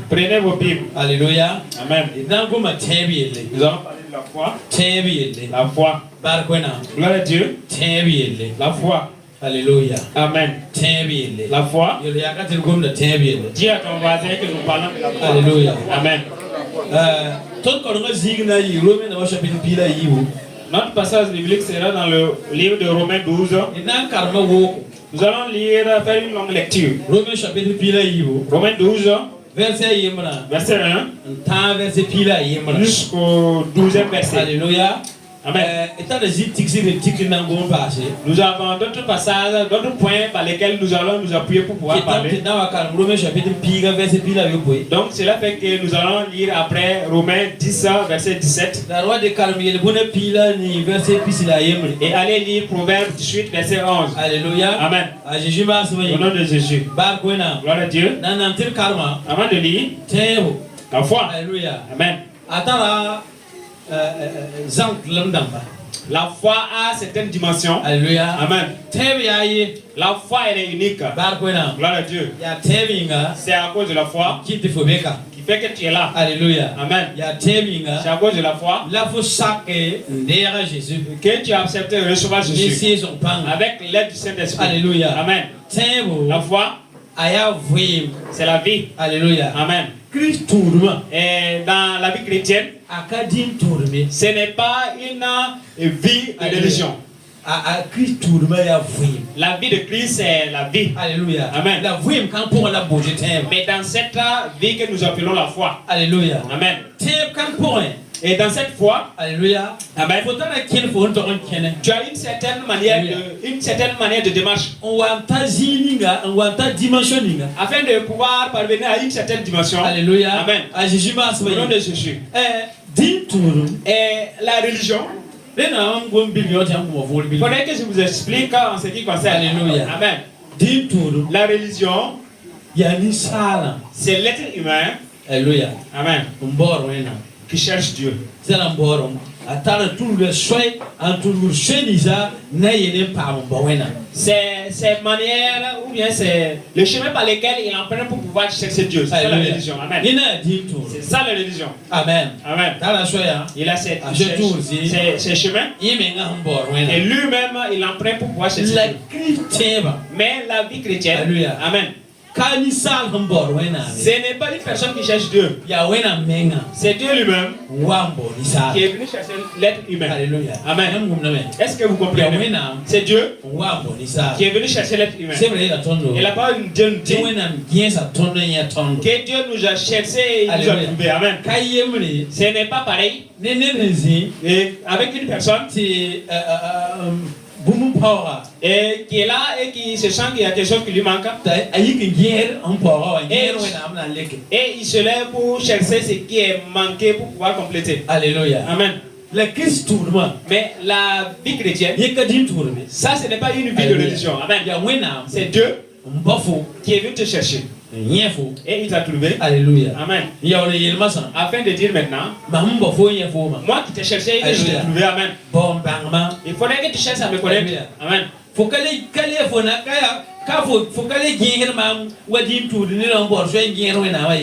Prenez vos Bibles. Alléluia. Amen. Nous allons parler de la foi. La foi. Gloire à Dieu. La foi. Alléluia. Amen. La foi. Dis à ton voisin que nous parlons de la foi. Alléluia. Amen. Notre passage biblique sera dans le livre de Romains 12. Nous allons faire une longue lecture. Romains 12. Verset 1 jusqu'au 12e verset. Alléluia. Amen. Nous avons d'autres passages, d'autres points par lesquels nous allons nous appuyer pour pouvoir parler. Donc cela fait que nous allons lire après Romains 10, verset 17. Et aller lire Proverbes 18, verset 11. Alléluia. Amen. Au nom de Jésus. Gloire à Dieu. Avant de lire, la foi. Alléluia. Amen. La foi a certaines dimensions. Alléluia. Amen. La foi elle est unique. Gloire à Dieu. C'est à cause de la foi qui fait que tu es là. Alléluia. Amen. C'est à cause de la foi que tu as accepté de recevoir Jésus avec l'aide du Saint-Esprit. Alléluia. Amen. La foi, c'est la vie. Alléluia. Amen. Et dans la vie chrétienne, ce n'est pas une vie de religion. La vie de Christ, c'est la vie. Alléluia. Amen. Mais dans cette vie que nous appelons la foi. Alléluia. Amen. Et dans cette foi, alléluia, amen, tu as une certaine manière de démarche afin de pouvoir parvenir à une certaine dimension. Alléluia. Amen. Au nom de Jésus. Et la religion, il faudrait que je vous explique en ce qui concerne. Alléluia. Amen. La religion, c'est l'être humain. Alléluia. Amen. Qui cherche Dieu. C'est manière ou bien c'est le chemin par lequel il emprunte pour pouvoir chercher Dieu. C'est ça la religion. Amen. C'est ça la religion. Amen. Amen. Il a ses chemins. Et lui-même il emprunte pour pouvoir chercher Dieu. Mais la vie chrétienne. Alléluia. Amen. Ce n'est pas une personne qui cherche Dieu. C'est Dieu lui-même qui est venu chercher l'être humain. Alléluia. Amen. Est-ce que vous comprenez? C'est Dieu qui est venu chercher l'être humain. Et la parole de Dieu nous dit que Dieu nous a cherché et il nous a trouvé. Amen. Ce n'est pas pareil. Et avec une personne et qui est là et qui se sent qu'il y a quelque chose qui lui manque. Et il se lève pour chercher ce qui est manqué pour pouvoir compléter. Alléluia. Amen. Mais la vie chrétienne, ça ce n'est pas une vie de religion. Amen. C'est Dieu qui est venu te chercher. Et il t'a trouvé. Alléluia. Amen. Afin de dire maintenant, moi qui t'ai cherché, je t'ai trouvé. Amen. Il faudrait que tu cherches à me connaître. Amen.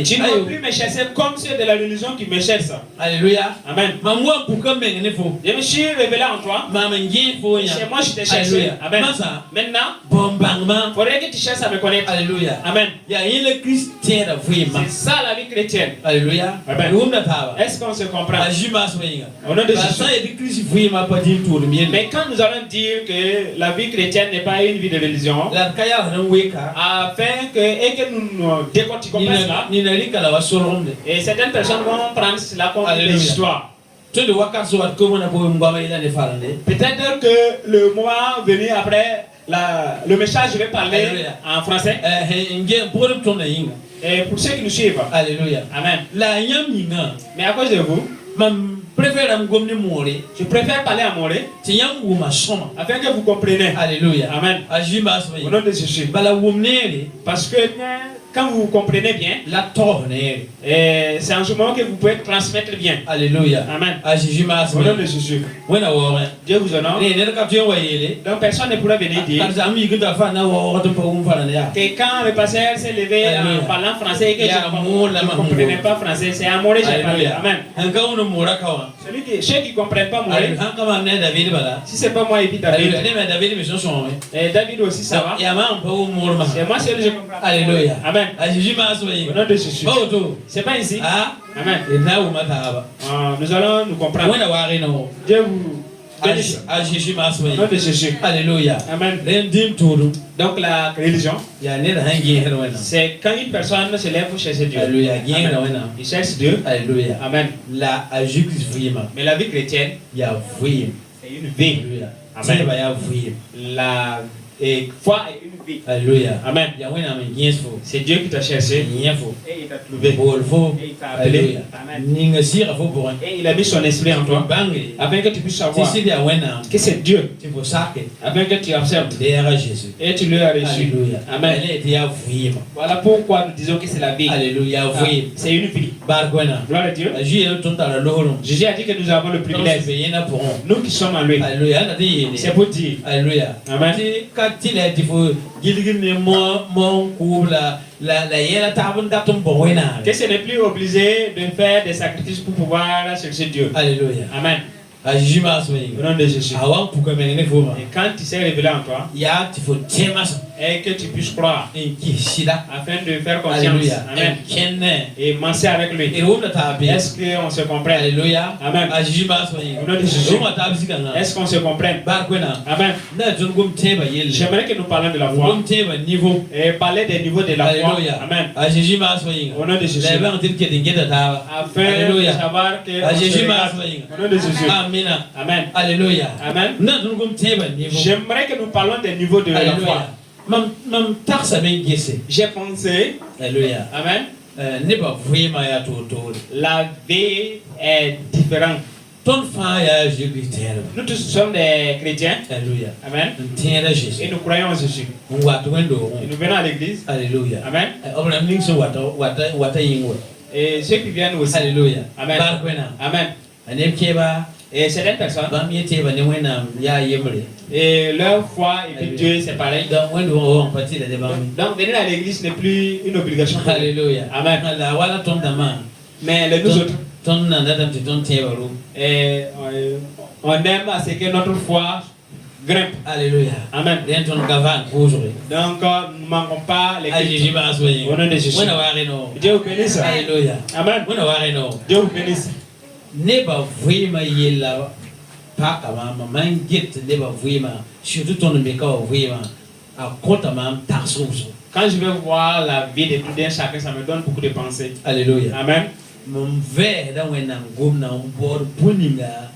Tu ne peux plus me chercher comme ceux de la religion qui me cherchent. Alléluia. Amen. Je me suis révélé en toi. C'est moi je t'ai cherché. Amen. Maintenant, il faudrait que tu cherches à me connaître. Alléluia. Amen. C'est ça la vie chrétienne. Alléluia. Amen. Est-ce qu'on se comprend? Au nom de Jésus. Mais quand nous allons dire que la vie chrétienne n'est pas une vie de religion, afin que nous décortiquons cela, et certaines personnes vont prendre cela comme des histoires. Peut-être que le mois venu après le message, je vais parler en français. Et pour ceux qui nous suivent, alléluia. Amen. Mais à cause de vous, je préfère parler à Moré afin que vous compreniez. Alléluia. Amen. Au nom de Jésus. Parce que quand vous comprenez bien, la tourner. c'est en ce moment que vous pouvez transmettre bien. Alléluia. Amen. À Jésus m'a Au nom de Jésus. When I war. Dieu vous honore. Donc personne ne pourra venir dire que quand le pasteur s'est levé en parlant français et que je ne comprenais pas français, c'est à mourir j'ai parlé. Amen. Ceux qui ne comprennent pas mourir, si ce n'est pas moi et puis David, et David aussi ça va. C'est moi seul je comprends. Alléluia. Amen. Au nom de Jésus. C'est pas ici. Amen. Nous allons nous comprendre. Dieu vous bénisse. Au nom de Jésus. Alléluia. Amen. Donc la religion, c'est quand une personne se lève pour chercher Dieu. Alléluia. Il cherche Dieu. Alléluia. Amen. Mais la vie chrétienne, c'est une vie. Amen. La foi est une vie. Alléluia. Amen. C'est Dieu qui t'a cherché et il t'a trouvé. Et il t'a appelé. Amen. Et il a mis son esprit en toi afin que tu puisses savoir que c'est Dieu. Afin que tu observes et tu le as reçu. Amen. Voilà pourquoi nous disons que c'est la vie. Alléluia. C'est une vie. Gloire à Dieu. Jésus a dit que nous avons le privilège. Nous qui sommes en lui. C'est pour dire. Alléluia. Amen. Que ce n'est plus obligé de faire des sacrifices pour pouvoir chercher Dieu. Alléluia. Amen. Au nom de Jésus. Et quand il s'est révélé en toi, et que tu puisses croire, afin de faire confiance, amen, et marcher avec lui. Est-ce qu'on se comprend? Alléluia. Amen. Au nom de Jésus. Est-ce qu'on se comprend? Amen. J'aimerais que nous parlions de la foi et parler des niveaux de la foi. Amen. Au nom de Jésus. Afin de savoir que au nom de Jésus. Amen. Alléluia. Amen. J'aimerais que nous parlions des niveaux de la foi. J'ai pensé. Alléluia. Amen. La vie est différente. Nous tous sommes des chrétiens. Alléluia. Amen. Et nous croyons en Jésus. Et nous venons à l'église. Alléluia. Amen. Et ceux qui viennent aussi. Alléluia. Amen. Amen. Et certaines personnes, et leur foi et puis Dieu c'est pareil. Donc venir à l'église n'est plus une obligation. Alléluia. Amen. Mais les nous autres, et on aime à ce que notre foi grimpe. Alléluia. Amen. Donc nous ne manquons pas les chrétiens. Au nom de Jésus. Dieu vous bénisse. Alléluia. Amen. Dieu vous bénisse. Neba vuima yela paka mama mangit neba vuima surtout ton meka vuima a kota mam taxuso. Quand je vais voir la vie de tout un chacun, ça me donne beaucoup de pensées. Alléluia. Amen. Mon verre dans un angom na un bord puninga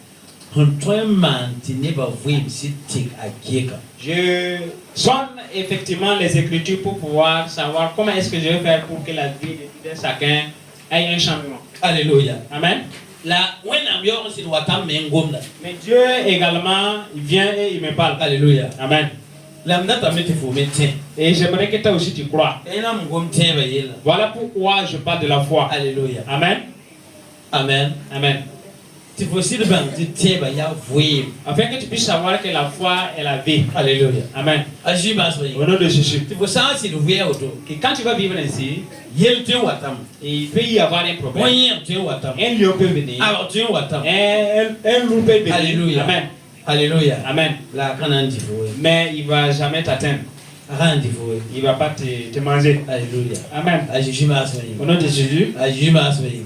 hontoiement neba vuim sitik akeka. Je sonne effectivement les Écritures pour pouvoir savoir comment est-ce que je vais faire pour que la vie de tout un chacun ait un changement. Alléluia. Amen. Mais Dieu également, il vient et il me parle. Alléluia. Amen. Et j'aimerais que toi aussi tu crois. Voilà pourquoi je parle de la foi. Alléluia. Amen. Amen. Amen. Afin que tu puisses savoir que la foi est la vie. Alléluia. Amen. Au nom de Jésus. Que quand tu vas vivre ainsi, il peut y avoir un problème. Un lion peut venir. Un loup peut venir. Alléluia. Amen. Alléluia. Amen. Mais il ne va jamais t'atteindre. Il ne va pas te manger. Alléluia. Amen. Au nom de Jésus.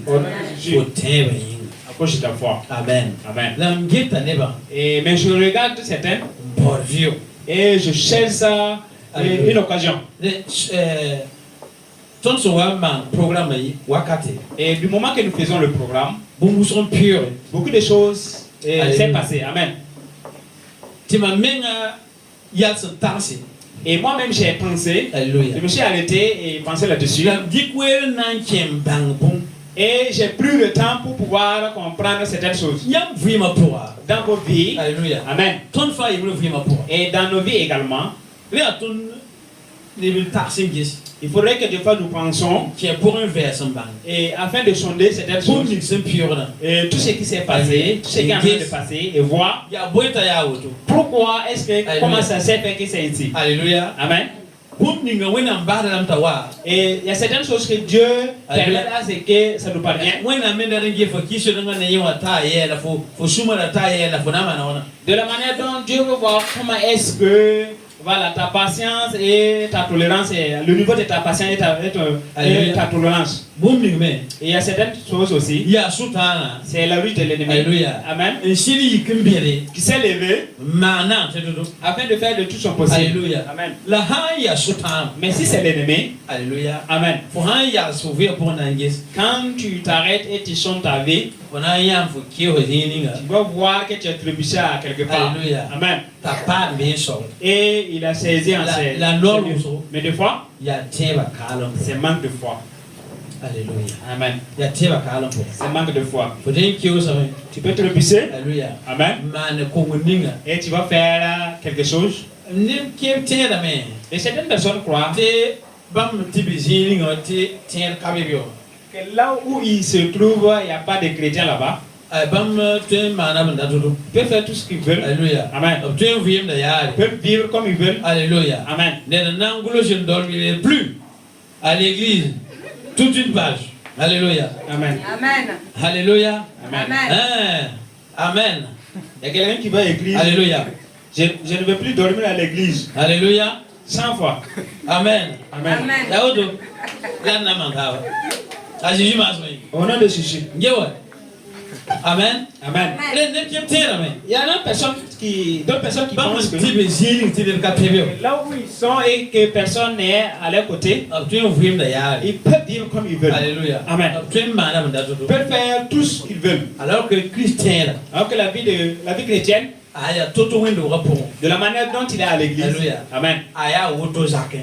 Au nom de Jésus. À cause de ta foi. Amen. Amen. Mais je regarde certains. Et je cherche ça. Une occasion. Et du moment que nous faisons le programme, beaucoup de choses s'est passé. Amen. Et moi-même j'ai pensé, Alléluia. je me suis arrêté et pensé là-dessus. Et j'ai pris le temps pour pouvoir comprendre certaines choses. Dans vos vies, Alléluia. Amen. Ton fa yimle vima pour. Et dans nos vies également, Il faudrait que des fois nous pensions qui est pour un verset bang. et afin de sonder certaines Pour choses nous c'est pur là. et tout ce qui s'est passé, tout ce qui est en train de passer et voir Il y a boita ya auto. pourquoi est-ce que Alléluia. comment ça s'est fait que c'est ainsi. Alléluia. Amen. Pour nous ngawena mbara lam tawa. Et il y a certaines choses que Dieu permet à ce que ça nous parvient. When I made that give for kiss nga ne yewa ta ye la for suma la ta ye la for na mana. De la manière dont Dieu veut voir comment est-ce que voilà, ta patience et ta tolérance, le niveau de ta patience et ta tolérance. Et il y a certaines choses aussi. C'est la lutte de l'ennemi. Alléluia. Amen. Qui s'est levé afin de faire de tout son possible. Alléluia. Amen. Mais si c'est l'ennemi, alléluia. Amen. Quand tu t'arrêtes et tu chantes ta vie, tu vas voir que tu es trébuché à quelque part. Alléluia. Amen. Ta part bien sorte. Et il a saisi en ses. Mais des fois, c'est manque de foi. Alléluia. Amen. C'est manque de foi. Tu peux te repousser. Alléluia. Amen. Et tu vas faire quelque chose. Et certaines personnes croient que là où ils se trouvent, il n'y a pas de chrétiens là-bas. Ils peuvent faire tout ce qu'ils veulent. Alléluia. Amen. Ils peuvent vivre comme ils veulent. Alléluia. Amen. Je ne dormirai plus à l'église toute une page. Alléluia. Amen. Amen. Alléluia. Amen. Amen. Amen. Il y a quelqu'un qui va à l'église. Alléluia. Je ne veux plus dormir à l'église. Alléluia. 100 fois. Amen. Amen. Au nom de Jésus. Amen. Amen. Il y a d'autres personnes qui pensent que là où ils sont et que personne n'est à leur côté, ils peuvent vivre comme ils veulent. Alléluia. Amen. Ils peuvent faire tout ce qu'ils veulent. Alors que Christian, alors que la vie chrétienne, de la manière dont il est à l'église, Amen.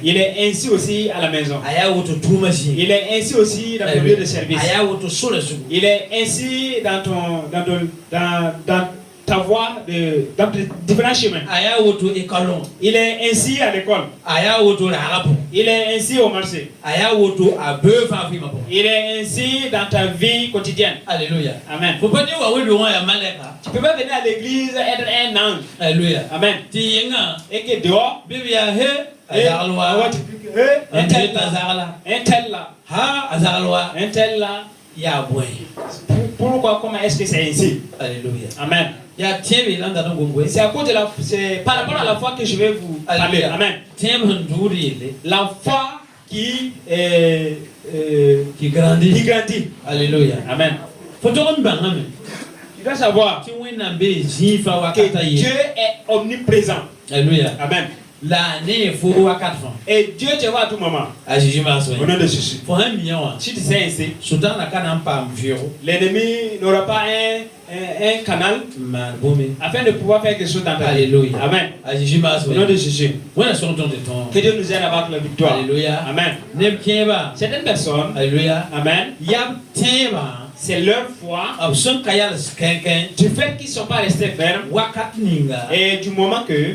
Il est ainsi aussi à la maison. Il est ainsi aussi dans ton lieu de service. Il est ainsi dans ta voie dans différents chemins. Il est ainsi à l'école. Il est ainsi au marché. Il est ainsi dans ta vie quotidienne. Alléluia. Amen. Tu peux pas venir à l'église être un ange. Alléluia. Amen. Et que dehors, un tel là. Pourquoi, comment est-ce que c'est ainsi? Alléluia. Amen. C'est à cause de c'est par rapport à la foi que je vais vous parler. Amen. La foi qui grandit. Alléluia. Amen. Tu dois savoir que Dieu est omniprésent. Alléluia. Amen. L'année faut à 4 ans. Et Dieu te voit à tout moment. Au nom de Jésus. Si tu sais ainsi, l'ennemi n'aura pas un canal afin de pouvoir faire quelque chose dans ta vie. Alléluia. Amen. Au nom de Jésus. Que Dieu nous aide à avoir la victoire. Alléluia. Amen. Certaines personnes, Alléluia. Amen, c'est leur foi du fait qu'ils ne sont pas restés fermes et du moment que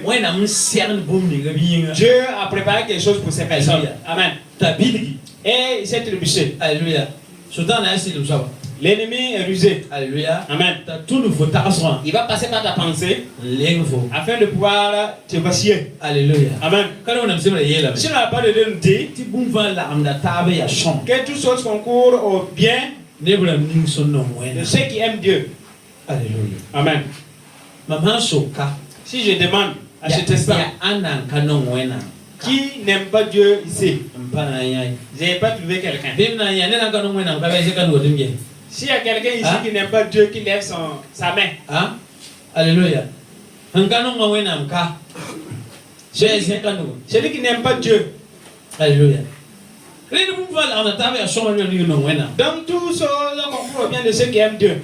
Dieu a préparé quelque chose pour ces personnes. Amen. Et il s'est trébuché. Alléluia. L'ennemi est rusé. Alléluia. Amen. Il va passer par ta pensée afin de pouvoir te vaciller. Alléluia. Amen. Si on n'a pas de Dieu nous dit que toutes choses concourent au bien de ceux qui aiment Dieu. Alléluia. Amen. Si je demande à cet instant qui n'aime pas Dieu ici, je n'ai pas trouvé quelqu'un. S'il y a quelqu'un ici qui n'aime pas Dieu, qui lève sa main. Alléluia. Celui qui n'aime pas Dieu. Alléluia. Donc tout ça concourt au bien de ceux qui aiment Dieu.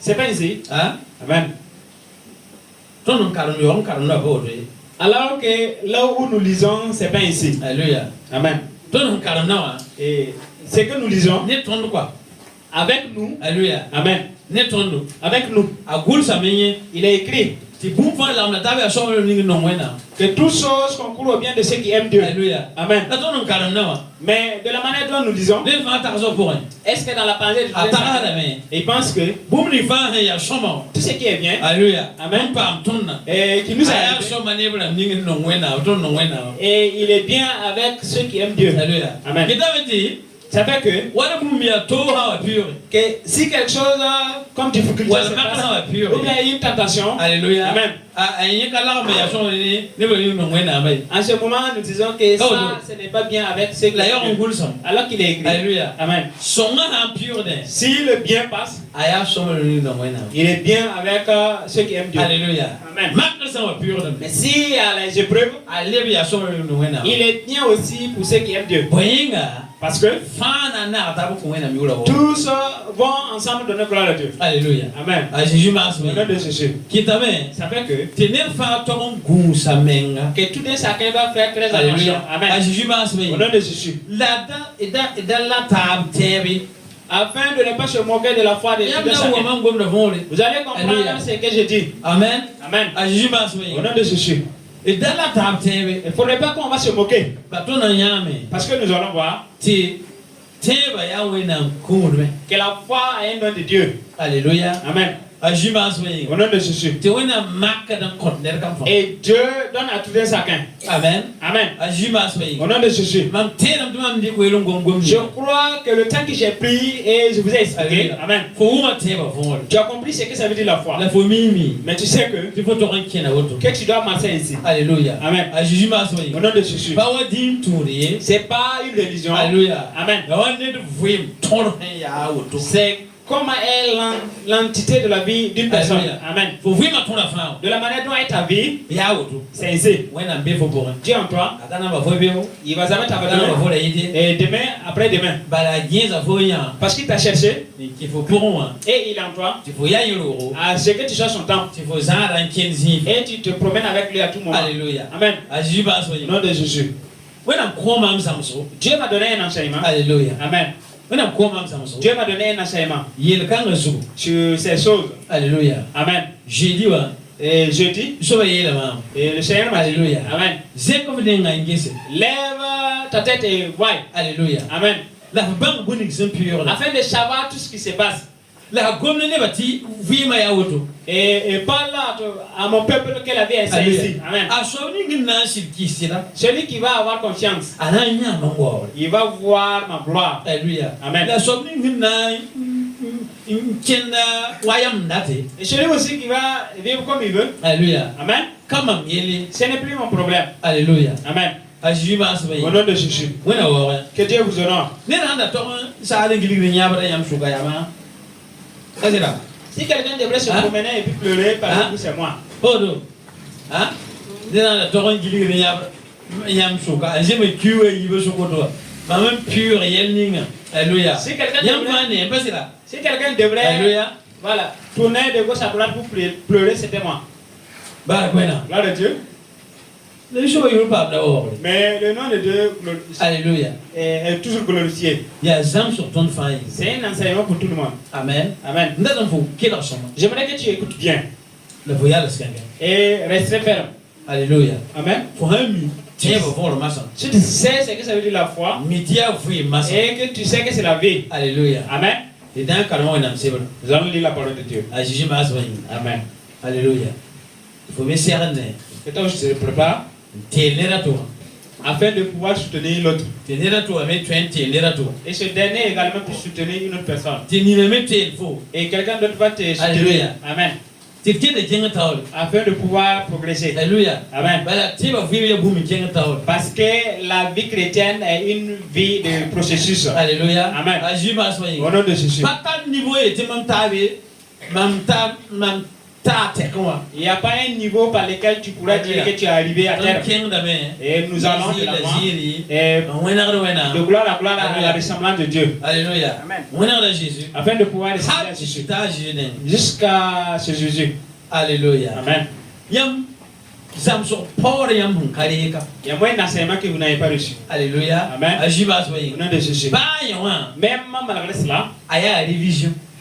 C'est pas ici. Amen. Alors que là où nous lisons, c'est pas ici. Alléluia. Amen. Et ce que nous lisons, avec nous. Alléluia. Amen. Avec nous. Il est écrit Que toutes choses concourent au bien de ceux qui aiment Dieu. Alléluia. Amen. Mais de la manière dont nous disons, est-ce que dans la pensée de Dieu, il pense que tout ce qui est bien, Alléluia. Amen, et qui nous a et il est bien avec ceux qui aiment Dieu. Alléluia. Amen. Ça fait que si quelque chose comme difficulté se passe, ou bien une tentation, Alléluia. Amen. En ce moment, nous disons que ça, ce n'est pas bien avec ceux qui aiment Dieu. Alors qu'il est écrit. Alléluia. Amen. Si le bien passe, il est bien avec ceux qui aiment Dieu. Alléluia. Amen. Mais si à les épreuves, il est bien aussi pour ceux qui aiment Dieu. Parce que tous vont ensemble donner gloire à Dieu. Alléluia. Amen. À Jésus, Au nom de Jésus. Ça fait que tout un chacun doit faire très attention. Amen. À Jésus, Au nom de Jésus. Afin de ne pas se moquer de la foi de tout un chacun. Vous allez comprendre ce que je dis. Amen. Amen. À Jésus, au nom de Jésus. Il ne faudrait pas qu'on va se moquer. Parce que nous allons voir que la foi est un don de Dieu. Alléluia. Amen. Au nom de Jésus. Et Dieu donne à tout un chacun. Amen. Amen. Au nom de Jésus. Je crois que le temps que j'ai pris et je vous ai expliqué. Amen. Tu as compris ce que ça veut dire la foi. Mais tu sais que tu dois marcher ici. Alléluia. Amen. Au nom de Jésus. C'est pas une religion. Alléluia. Amen. C'est comment est l'entité de la vie d'une personne. Amen. De la manière dont est ta vie, c'est ici. Dieu en toi, il va jamais t'abandonner. Et demain, après demain. Parce qu'il t'a cherché. Et il est en toi. À ce que tu cherches son temps. Et tu te promènes avec lui à tout moment. Alléluia. Amen. Au nom de Jésus. Dieu m'a donné un enseignement. Alléluia. Amen. Dieu m'a donné un enseignement sur ces choses. Alléluia. Amen. Jeudi, et jeudi, et le Seigneur m'a dit, Alléluia. Amen. Lève ta tête et vois. Alléluia. Amen. Afin de savoir tout ce qui se passe. Et parle à mon peuple que la vie est ici. Amen. Celui qui va avoir confiance, il va voir ma gloire. Alléluia. Amen. Et celui aussi qui va vivre comme il veut. Alléluia. Amen. Ce n'est plus mon problème. Alléluia. Amen. Au nom de Jésus. Que Dieu vous honore. Si quelqu'un devrait se promener et puis pleurer, par exemple, c'est moi. Alléluia. Si quelqu'un devrait voilà, tourner de gauche à droite pour pleurer, c'était moi. Gloire de Dieu. Mais le nom de Dieu Alléluia. Est toujours glorifié. C'est un enseignement pour tout le monde. Amen. Amen. J'aimerais que tu écoutes bien. Et reste ferme. Alléluia. Amen. Si tu sais ce que ça veut dire la foi et que tu sais que c'est la vie. Alléluia. Amen. Nous allons lire la parole de Dieu. Amen. Alléluia. Il faut me cerner. Et toi, je te prépare afin de pouvoir soutenir l'autre. Et ce dernier également peut soutenir une autre personne. Et quelqu'un d'autre va te soutenir. Amen. Afin de pouvoir progresser. Alléluia. Amen. Parce que la vie chrétienne est une vie de processus. Alléluia. Amen. Au nom de Jésus. Il n'y a pas un niveau par lequel tu pourrais dire que tu es arrivé à terre. Et nous allons de l'avant. Et de gloire à gloire à la ressemblance de Dieu. Alléluia. Amen. Afin de pouvoir ressembler à Jésus. Jusqu'à ce Jésus. Alléluia. Amen. Il y a moins d'enseignements que vous n'avez pas reçu. Alléluia. Amen. Au nom de Jésus. Même malgré cela,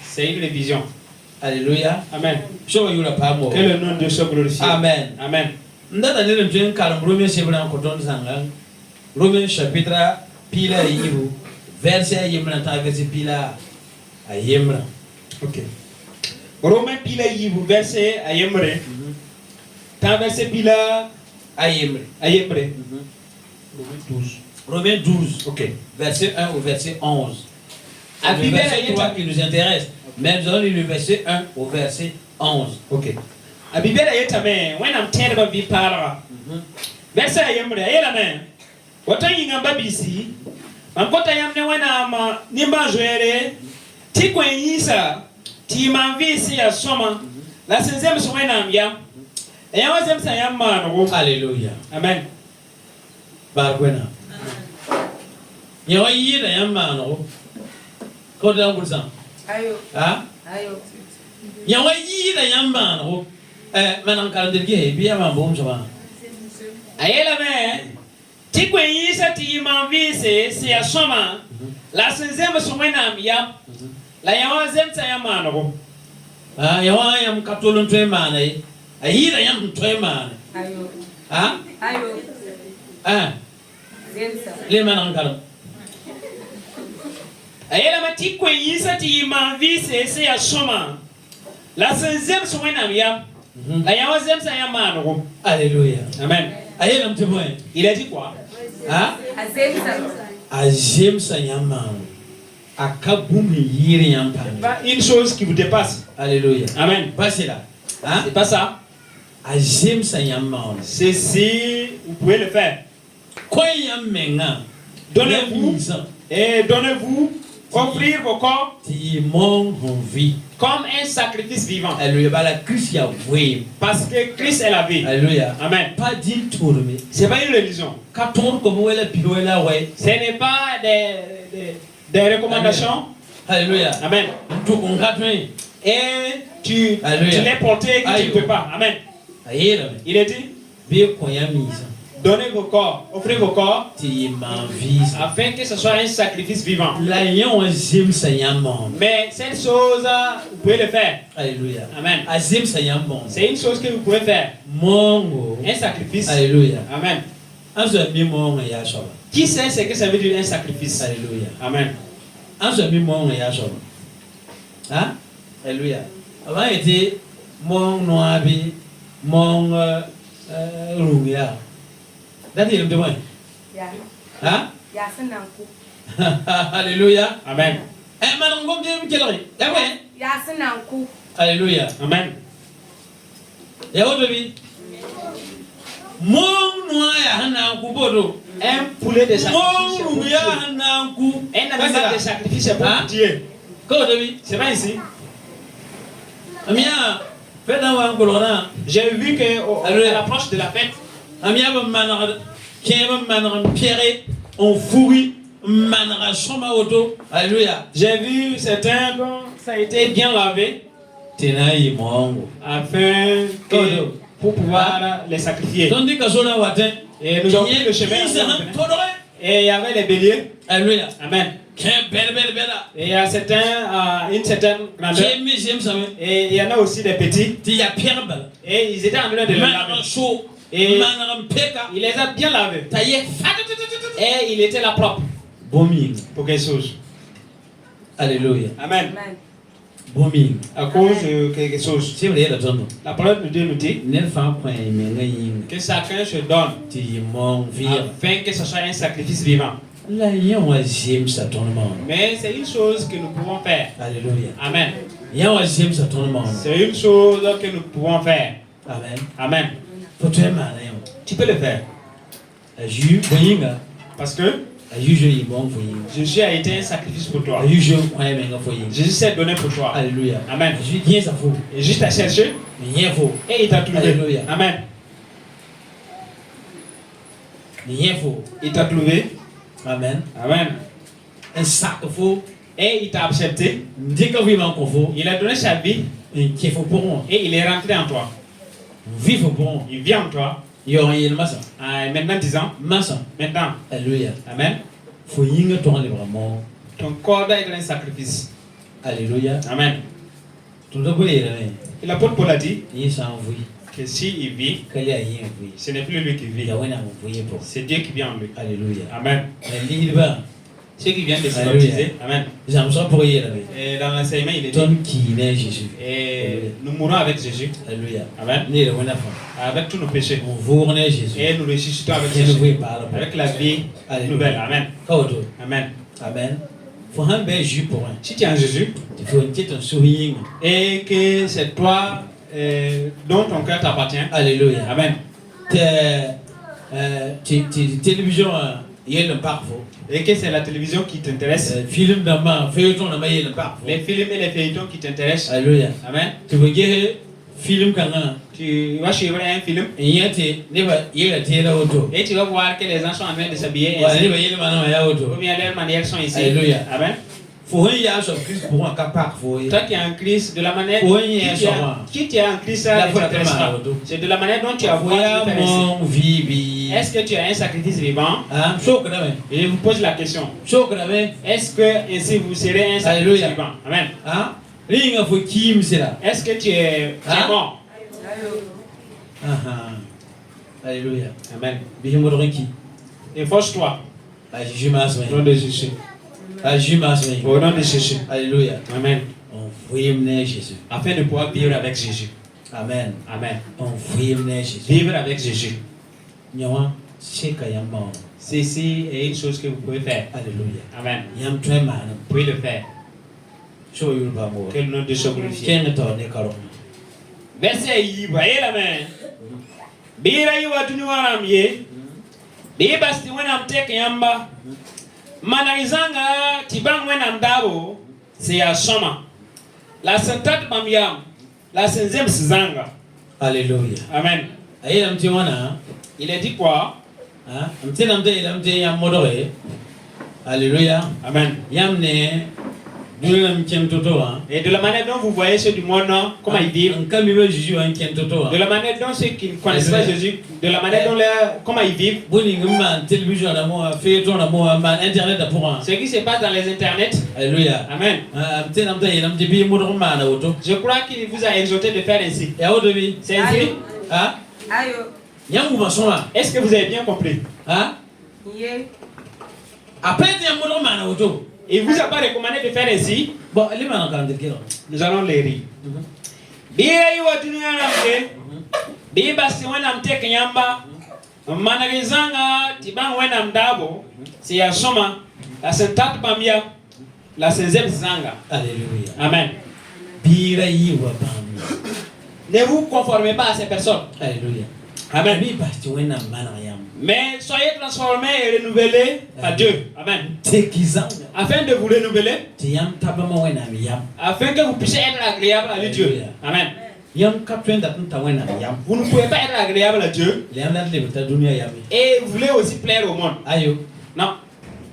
c'est une révision. Alléluia. Amen. Je vais vous la parole. Que le nom de Dieu soit glorifié. Amen. Amen. Ndata ne ntwen kalam Romains chapter koton sanga. Romains chapitre pila yibu verset yimna ta verset pila ayemra. OK. Romains pila yibu verset ayemre. Ta verset pila Ayemre. ayemre. Romains 12. Romains 12. OK. Verset 1 au verset 11. À Le verset 3 qui nous intéresse. Mais nous allons lire le verset 1 au verset 11. OK. A bibera yetame when I'm telling about vipara. Verset ayemre ayela me. Wata yinga babisi. Mankota yamne wana ma nimba joere. Ti kwenyisa ti manvisi ya soma. La senzem so wena amya. Eyawa zemsa yamma no. Alléluia. Amen. Barkwena. Yawa yi da yamma no. Ko da ngursan. Ayo. Ha? Ayo. Yawa yi da yamma no. Manan kalandirge biya ma bom sama. Ayela me. Ti kwenyisa ti manvisi si ya soma. La senzem so wena amya. La yawa zemsa yamma no. Yawa yam katolon twe mane. Ayi da yam twe mane. Ayo. Ha? Ayo. Zensa. Le manan kalam. Ayela mati kwenyisa ti manvisi si ya soma. La senzem so wena amya. La yawa zemsa yamma no. Alléluia. Amen. Ayi nam teboy. Il a dit quoi? Ha? Azensa. Azem sa yamma. Akabumi yiri yampa. Pas une chose qui vous dépasse. Alléluia. Amen. Pas cela. Hein? C'est pas ça. Azem sa yamma. C'est si vous pouvez le faire. Quoi yamenga? Donnez-vous et donnez-vous, offrir vos corps Ti mon vie. comme un sacrifice vivant. Alléluia. Bala Christ ya vwe. Parce que Christ est la vie. Alléluia. Amen. Pas dit tourner. C'est pas une religion. Ka tour comme wela piroela ouais. Ce n'est pas des recommandations. Alléluia. Amen. Tu concrètement. Et tu Alléluia. l'es porté que tu ne peux pas. Amen. Ayera. Il est dit, Be koyamisa. donnez vos corps, offrez vos corps Ti man vie. afin que ce soit un sacrifice vivant. La yon azem sa yamma. Mais cette chose, vous pouvez le faire. Alléluia. Amen. Azem sa yamma. C'est une chose que vous pouvez faire. Mongo. Un sacrifice. Alléluia. Amen. Anzo mi mongo ya shoba. Qui sait ce que ça veut dire un sacrifice? Alléluia. Amen. Anzo mi mongo ya shoba. Hein? Alléluia. Avant était mon noabi, mon ruya. Dati le demande. Ya. Hein? Ya sananku. Alléluia. Amen. Madame Gom de Kelly. D'accord? Ya sananku. Alléluia. Amen. Et aujourd'hui, mon noya hananku bodo. Un poulet de sacrifice. Mon Pour Dieu. ruya hananku. Un animal de sacrifice pour Hein? Dieu. Qu'aujourd'hui, C'est pas ici. Amia, faites un wang colorant. J'ai vu que Alléluia. à l'approche de la fête, Amia va manara, qui va manara pierre, on fouille, manara soma auto. Alléluia. j'ai vu certains dont ça a été bien lavé Tenaï mongo. afin que, pour pouvoir les sacrifier. Tandis que son watin, Et nous avons pris le chemin. Et il y avait les béliers. Alléluia. Amen. Qu'un bel bel. Et il y a certains, une certaine grandeur. Qui me j'aime ça. Et il y en a aussi des petits. Il y a pierre bal. Et ils étaient en train de les Manara laver. chaud. Et Manara peka. il les a bien lavés. Taillé. Et il était là propre Bombing. pour quelque chose. Alléluia. Amen. Amen. Bombing. À cause de quelque chose. C'est vrai, la tonne. La parole de Dieu nous dit Nel fa point me ngayin. que chacun se donne Ti mon vie. afin que ce soit un sacrifice vivant. La yon j'aime ça ton monde. Mais c'est une chose que nous pouvons faire. Alléluia. Amen. Yon j'aime ça ton monde. C'est une chose que nous pouvons faire. Amen. Amen. Faut te maner. Tu peux le faire. Aju boyinga. Parce que Aju je y bon boyinga. Jésus a été un sacrifice pour toi. Aju je crois menga boyinga. Jésus s'est donné pour toi. Alléluia. Amen. Aju bien ça faut. Et juste à chercher Mais rien faut. et il t'a trouvé. Alléluia. Amen. Rien faut. Il t'a trouvé. Amen. Amen. Un sac faut. Et il t'a accepté. Dès que vous m'en faut. Il a donné sa vie Et qui faut pour moi. et il est rentré en toi. Vive pour moi. Il vit en toi. Yon rien massa. Maintenant 10 ans. Massa. Maintenant. Alléluia. Amen. Faut yinga ton librement. Ton corps doit être un sacrifice. Alléluia. Amen. Et l'apôtre Paul a dit Il s'en envoie. que s'il vit, Quel est rien envoyé? ce n'est plus lui qui vit, Yahweh n'a envoyé pour. c'est Dieu qui vit en lui. Alléluia. Amen. Libre. Ceux qui viennent de se Alléluia. baptiser, Amen. J'aime ça pour y aller. Et dans l'enseignement, il est dit, Ton qui naît Jésus. et nous mourrons avec Jésus, Alléluia. Amen, Né le bon enfant. avec tous nos péchés. On vous renaît Jésus. Et nous ressuscitons avec Je ne Jésus, voulais pas avec la vie nouvelle. Amen. Alléluia. Amen. Amen. Faut un bel jus pour un. Si tu es en Jésus, Il faut une petite sourire. et que c'est toi dont ton cœur t'appartient, Alléluia. Amen. Télévision, il y a le parfum. Et que c'est la télévision qui t'intéresse, Film d'amant, feuilleton d'amant, il y a le parfum. les films et les feuilletons qui t'intéressent, Alléluia. Amen. Tu veux dire film quand Tu vas suivre un film il y a des auto. et tu vas voir que les gens sont en train de s'habiller Ouais, ainsi, il y a ou auto. bien leurs manières sont ici. Alléluia. Amen. Faut un yard sur Christ pour un capard. Faut Toi qui es en Christ, de la manière Oui, qui tu es en Christ, ça La ne foi t'intéresse tellement pas. auto. C'est de la manière dont tu as voulu Voyons faire ici. mon vie. Est-ce que tu as un sacrifice vivant? Ah, chaud que d'ailleurs. Et je vous pose la question. Chaud que d'ailleurs. Est-ce que ainsi vous serez un sacrifice Alléluia. vivant? Amen. Ah, ligne faut qui me c'est là. Est-ce que tu es mort? Alléluia. Amen. Bien me qui. Efforce-toi. Ah, Jésus m'a Au nom de Jésus. Ah, Jésus m'a Au nom de Jésus. Alléluia. Amen. On voyait mener Jésus. Afin de pouvoir vivre avec Jésus. Amen. Amen. On voyait mener Jésus. Vivre avec Jésus. Nyawa, c'est qu'il y a mort. Ceci est une chose que vous pouvez faire. Alléluia. Amen. Yam très mal. Vous pouvez le faire. Show you ba mo. Que le nom de Dieu soit glorifié. Ken to ne karo. Verset yiba yela men. Bira yiwa tunywaram ye. Biba sti wenam tek yamba. Manarizanga tibang wenam dabo. C'est ya soma. La sentat bamyam. La senzem sizanga. Alléluia. Amen. Ayi lam ti wana. Il a dit quoi? Ah, amte lam te yam modore. Alléluia. Amen. Yam ne dulam kem toto hein. Et de la manière dont vous voyez ceux du monde, comment ils vivent, Comme il veut Jésus un kem toto de hein. la manière dont ceux qui ne connaissent pas Jésus, de la manière dont comment ils vivent, Boni ngam télévision na mo fait ton na mo man internet pour un. ce qui se passe dans les internets. Alléluia. Amen. Amte lam te bi modore man auto. Je crois qu'il vous a exhorté de faire ainsi. Ya auto bi. C'est ainsi. Ah, Ayo. yam ou soma. Est-ce que vous avez bien compris? Ah, Ye. après yam modore man auto. Il vous a pas recommandé de faire ainsi. Bon, elle est maintenant quand de Nous allons les lire. Bira yiwa tunywaramke. Biba si wenam tek yamba. Manarizanga tibang wenam dabo. C'est ya soma. La sentat bamya. La senzem zanga. Alléluia. Amen. Bira yiwa bam. Ne vous conformez pas à ces personnes. Alléluia. Amen. Bi basti wena mana yam. Mais soyez transformés et renouvelés par Dieu. Amen. Tekizanga. Afin de vous renouveler, Tiyam tabama wena yam. afin que vous puissiez être agréable à Dieu. Alléluia. Amen. Yam kapten da tunta wena yam. Vous ne pouvez pas être agréable à Dieu Yam da le ta dunia yam. et vous voulez aussi plaire au monde. Ayo. Non.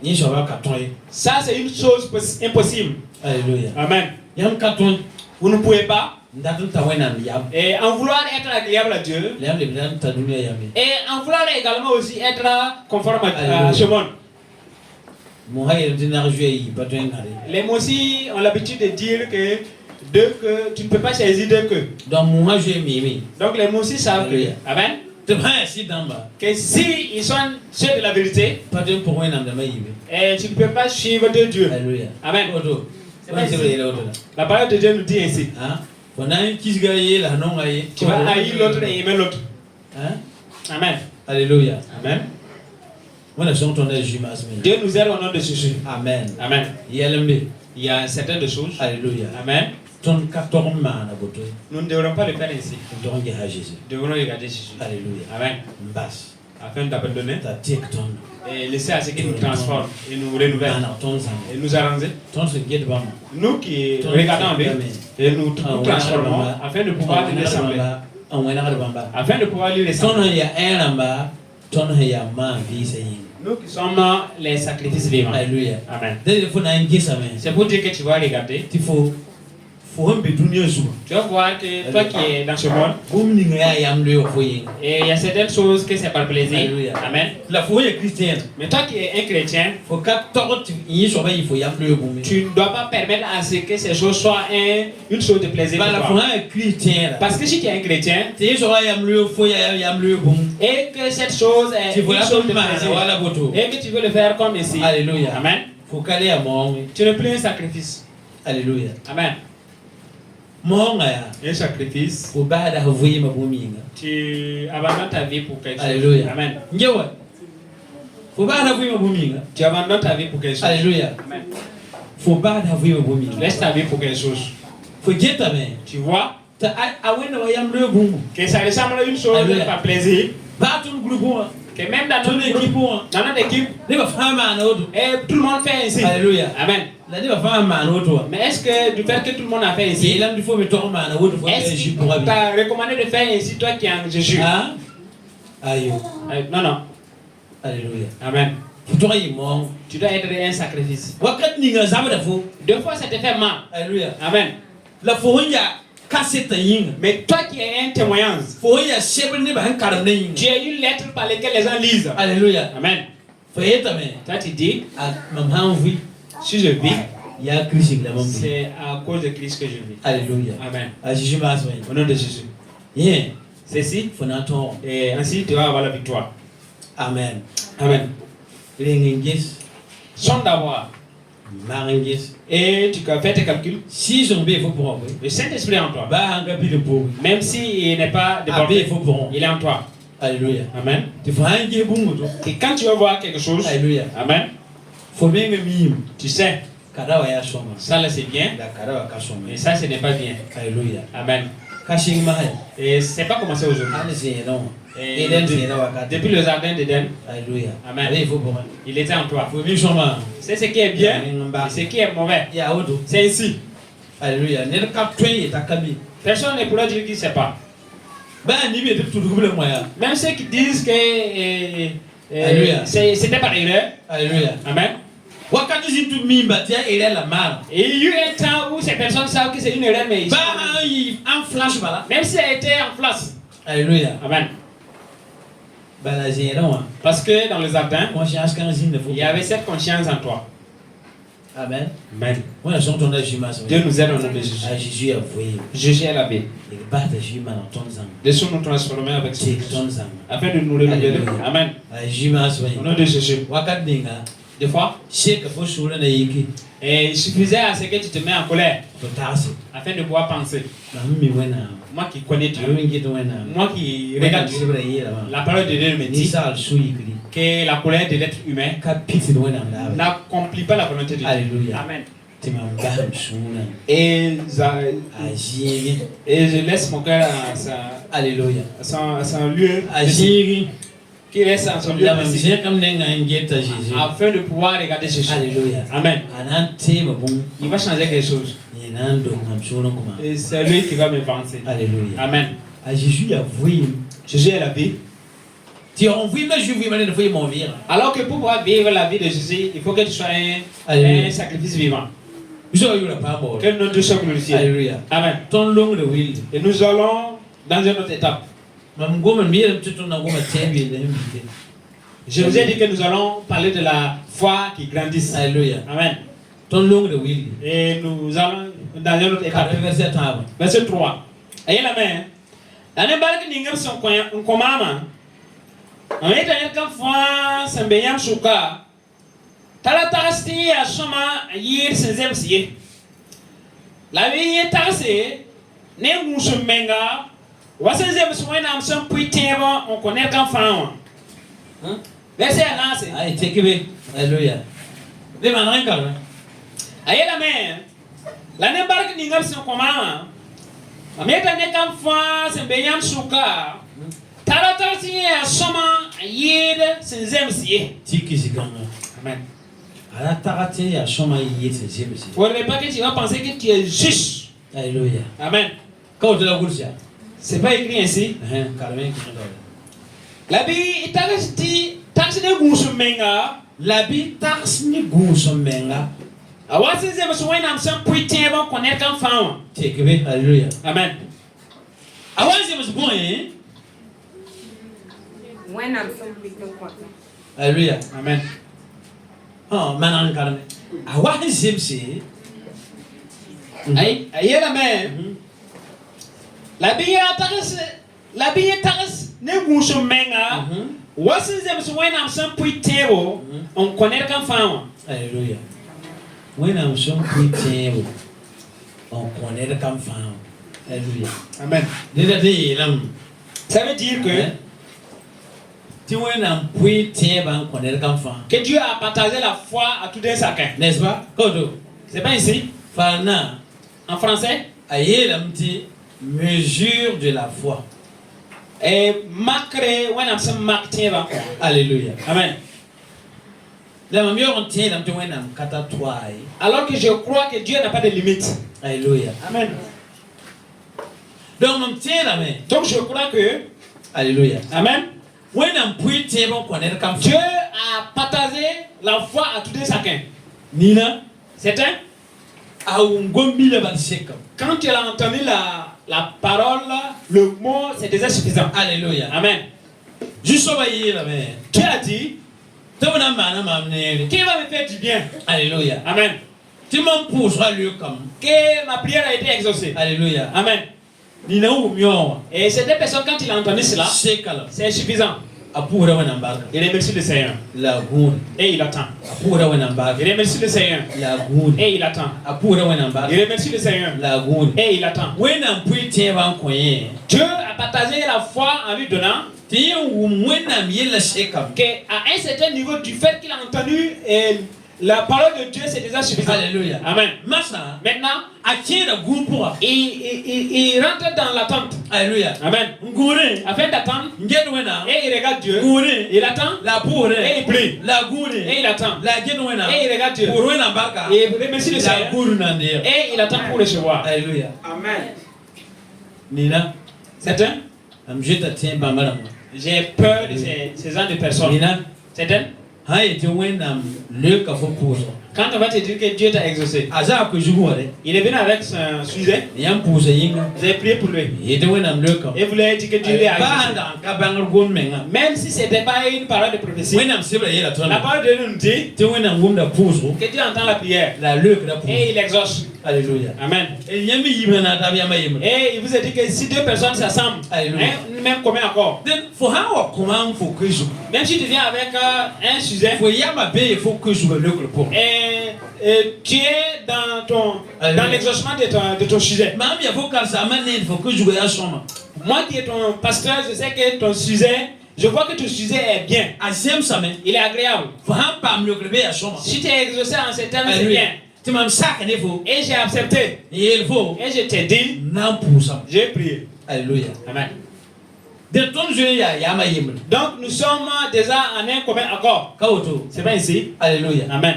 Ni shoba kapton. Ça, c'est une chose impossible. Alléluia. Amen. Yam kapton Vous ne pouvez pas. da tunta wena yam. Et en vouloir être agréable à Dieu Yam le ta dunia yam. et en vouloir également aussi être conforme à ce monde. Mo haye dinar juei patwen ngare. Les mots aussi ont l'habitude de dire que deux que tu ne peux pas choisir deux que. Donc moi je mimi. Donc les mots aussi savent que, Alléluia. amen, Te ba si damba. que si ils sont ceux de la vérité, Patwen pour wena da mayibe. et tu ne peux pas suivre de Dieu. Alléluia. Amen. Auto. C'est pas ici. Auto. La parole de Dieu nous dit ainsi. Hein? On a un qui gagne la non gagne. Tu vas haïr l'autre et aimer l'autre. Hein? Amen. Alléluia. Amen. Voilà, je entends Jumas. Dieu nous aide au nom de Jésus. Amen. Amen. Yelembe. Il y a certaines de choses. Alléluia. Amen. Ton 14 man à boto. Nous ne devrons pas le faire ainsi. Ton à Jésus. Nous devrons regarder Jésus. Alléluia. Amen. Basse. Afin d'abandonner Ta tic ton. et laisser à ce qui nous transforme et nous renouvelle Mana ton sang. et nous arranger. Ton se guide bama. Nous qui regardons en et nous nous transformons afin de pouvoir lui ressembler. On wena bamba. Afin de pouvoir lui Ton ressembler. ya eramba. Ton ya ma vie c'est. Nous qui sommes les sacrifices vivants. Alléluia. Amen. Dès il faut na ngisa mais. C'est pour dire que tu vas regarder. Il faut Tu vas voir que toi qui es dans ce monde, et il y a certaines choses que c'est par plaisir. Alléluia. Amen. La foi est chrétienne. Mais toi qui es un chrétien, Faut il faut y tu ne dois pas permettre à ce que ces choses soient une chose de plaisir pour la toi. foi est chrétienne. Parce que si tu es un chrétien, Et que cette chose est une chose de plaisir, et que tu veux le faire comme ici, Alléluia. Amen, Faut qu'aller à mon. tu n'es plus un sacrifice. Alléluia. Amen. Mon Un sacrifice, faut pas d'avouer ma bominga. tu abandonnes ta vie pour quelque chose. Alléluia. Amen. Ngewa. Faut pas d'avouer ma bominga. Tu abandonnes ta vie pour quelque chose. Alléluia. Amen. Faut pas d'avouer ma bominga. Laisse ta vie pour quelque chose. Faut dire ta main. Tu vois Ta awena wa yam le bungu. que ça ressemble à une chose Alléluia. par plaisir. Ba ton groupe. Que même dans Ton notre équipe. groupe, dans notre équipe, Ne va faire ma autre. et tout le monde fait ainsi. Alléluia. Amen. La ne va faire ma autre. Mais est-ce que du fait que tout le monde a fait Et ainsi, là il faut me tourner ma autre fois est-ce je que pourrais tu bien. as recommandé de faire ainsi toi qui es en Jésus? Ah. Aïe. Non, non. Alléluia. Amen. Faut toi y mon. Tu dois être un sacrifice. Wakat ni nga zabada fo. Deux fois ça te fait mal. Alléluia. Amen. La fonya cassette yin. Mais toi qui es un témoignage, Fonya chebe ne ba han karam yin. tu es une lettre par laquelle les gens lisent. Alléluia. Amen. Foye ta me. Toi tu dis, A mam han wi. si je vis, Ya Christ la mam. c'est à cause de Christ que je vis. Alléluia. Amen. A Jésus ma soin. Au nom de Jésus. Yen. Ceci, Faut na ton. et ainsi tu vas avoir la victoire. Amen. Amen. Ringingis. Sans d'avoir. Maringis. Et tu fais tes calculs. Si je be faut pour moi. Le Saint-Esprit est en toi. Ba hanga bi de pour. Même s'il n'est pas Abe débordé, faut pour. il est en toi. Alléluia. Amen. Tu faut un ge bungu to. Et quand tu vas voir quelque chose, Alléluia. Amen, Faut bien me mim. tu sais, Kada wa ya soma. ça là c'est bien, Da kada wa ka soma. mais ça ce n'est pas bien. Alléluia. Amen. Kashing mahai. Et c'est pas commencé aujourd'hui. Ani se non. Et Eden se na wa ka. depuis le jardin d'Éden, Alléluia. Amen. Abe faut pour moi. il était en toi. Faut bien soma. C'est ce qui est bien et ce qui est mauvais. Ya odo. C'est ici. Alléluia. Ne ka twen ta kabi. Personne ne pourra dire qu'il ne sait pas. Ba ni be tout double moya. Même ceux qui disent que Alléluia. c'était par erreur. Alléluia. Amen. Wakati zintu mimba tia ele la mal. Et il y a eu un temps où ces personnes savent que c'est une erreur, mais Ba en flash bala. même si elle était en place. Alléluia. Amen. Ba la zéro. Parce que dans le jardin, Conscience quand zine ne faut. il y avait cette conscience en toi. Amen. Amen. On a son ton agima. Dieu nous aide au nom de Jésus. A Jésus a voué. Jésus est la vie. Il bat de jima dans ton sang. Laissons-nous transformer avec son C'est Christ, ton sang. afin de nous renouveler. Alléluia. Amen. A jima soin. Au nom de Jésus. Wakat ninga. Des fois, C'est que faut sur na yiki. et il suffisait à ce que tu te mets en colère To tasi. afin de pouvoir penser. Na mi wena. Moi qui connais Na Dieu, mi ngito wena. moi qui Regarde regarde c'est Dieu, vrai hier là. la parole de Dieu me Ni dit ça al suyi kri. que la colère de l'être humain Ka piti no wena ndawe. n'accomplit pas la volonté de Dieu. Alléluia. Amen. Tima mbaham suna. Et, Ajiri. et je laisse mon cœur Alléluia. à son lieu, Ajiri. qui reste en son lieu La précis, mamzie comme nenga ngeta Jésus. afin de pouvoir regarder Jésus. Alléluia. Amen. Anante mabung. Il va changer quelque chose. Yenando mamsuna kuma. Et c'est lui qui va me penser. Alléluia. Amen. A Jésus a voué. Jésus est la vie. Tu as envie mais je veux me faire mon vie. Alors que pour pouvoir vivre la vie de Jésus, il faut que tu sois Alléluia. un sacrifice vivant. Je eu la parole. Que notre Dieu soit glorifié. Alléluia. Amen. Ton long de will. Et nous allons dans une autre étape. Mam goma mire tout na goma tembi de mbite. Je vous ai dit que nous allons parler de la foi qui grandit. Alléluia. Amen. Ton long de will. Et nous allons dans une autre étape. Verset 3. Verset 3. Ayez la main. La nembarque n'ingam son komama. On est dans un foi sembeyam suka. Tala tarasti a soma yir senzem siye. La vie est tassée. Ne mouche menga. Wasenzem soina am son puiteba on connaît qu'un fan. Verset anase. Ai tekebe. Alléluia. De manran kala. Ayez la main. La nembarque n'ingam son komama. Ameta ne kam fa sembeyam suka. Tala tarasti a soma yir senzem siye. Tiki ziganga. Amen. Ala tarate ya shoma yé c'est jésus. Pour ne pas que tu vas penser que tu es juste. Alléluia. Amen. Quand de la gursia. C'est pas écrit ainsi. Carmen qui nous La vie est taxi de gouche menga. La bi tax ni guso menga. Ah, what is it? So when I'm some pretty about connect and found. Take away. Hallelujah. Amen. I was it was born. When I'm some little quarter. Hallelujah. Amen. Oh, man, I'm gonna. I want him say. Aïe, aïe, la mère. La bille taxe, ne bouche menga. What is it? So when I'm some pretty on connect and found. Hallelujah. When I'm so pretty, on connaît le camp found. Hallelujah. Amen. Ça veut dire que tu when I'm pretty, on connaît le camp found. Que Dieu a partagé la foi à tous les chacun. N'est-ce pas? Kodo. C'est pas ici. Fana. En français. Aïe, la petite mesure de la foi. Et marquer when I'm some mark tiens. Alléluia. Amen. La meilleure on tient la petite when I'm katatouai. Alors que je crois que Dieu n'a pas de limite. Alléluia. Amen. Donc on tient la main. Donc je crois que. Alléluia. Amen. When I'm pretty, on connaît le camp found. Dieu a partagé la foi à tous les chacun. Nina. C'est un. Quand tu as entendu la parole, le mot, c'est déjà suffisant. Alléluia. Amen. Juste envoyer la main. Tu as dit, qui va me faire du bien. Alléluia. Amen. Tu m'en pousseras lui comme. Que ma prière a été exaucée. Alléluia. Amen. Et cette personne, quand il a entendu cela, c'est suffisant. Il remercie le Seigneur. Et il attend. Il remercie le Seigneur. Et il attend. Il remercie le Seigneur. Et il attend. Dieu a partagé la foi en lui donnant qu'à un certain niveau du fait qu'il a entendu la parole de Dieu, c'est déjà suffisant. Alléluia. Amen. Maintenant, il rentre dans l'attente. Alléluia. Amen. Afin d'attendre. Et il regarde Dieu. Il attend. Et il prie. Et il attend. Et il regarde Dieu. Et il remercie le Seigneur. Et il attend pour recevoir. Alléluia. Amen. Nina. C'est un. J'ai peur de ces gens de personnes. Nina. C'est un. Quand on va te dire que Dieu t'a exaucé, il est venu avec son sujet. Vous avez prié pour lui. Et vous lui avez dit que Dieu l'a exaucé. Même si ce n'était pas une parole de prophétie, la parole de Dieu nous dit que Dieu entend la prière. Et il exauce. Alléluia. Amen. Et il vous a dit que si deux personnes s'assemblent, même combien encore? Même si tu viens avec un sujet, et tu es dans l'exaucement de ton sujet. Moi qui est ton pasteur, je sais que ton sujet, je vois que ton sujet est bien. Il est agréable. Si tu es exaucé en ces termes, c'est bien. Et j'ai accepté. Et je t'ai dit, j'ai prié. Alléluia. Amen. Donc nous sommes déjà en un commun accord. C'est pas ici. Alléluia. Amen.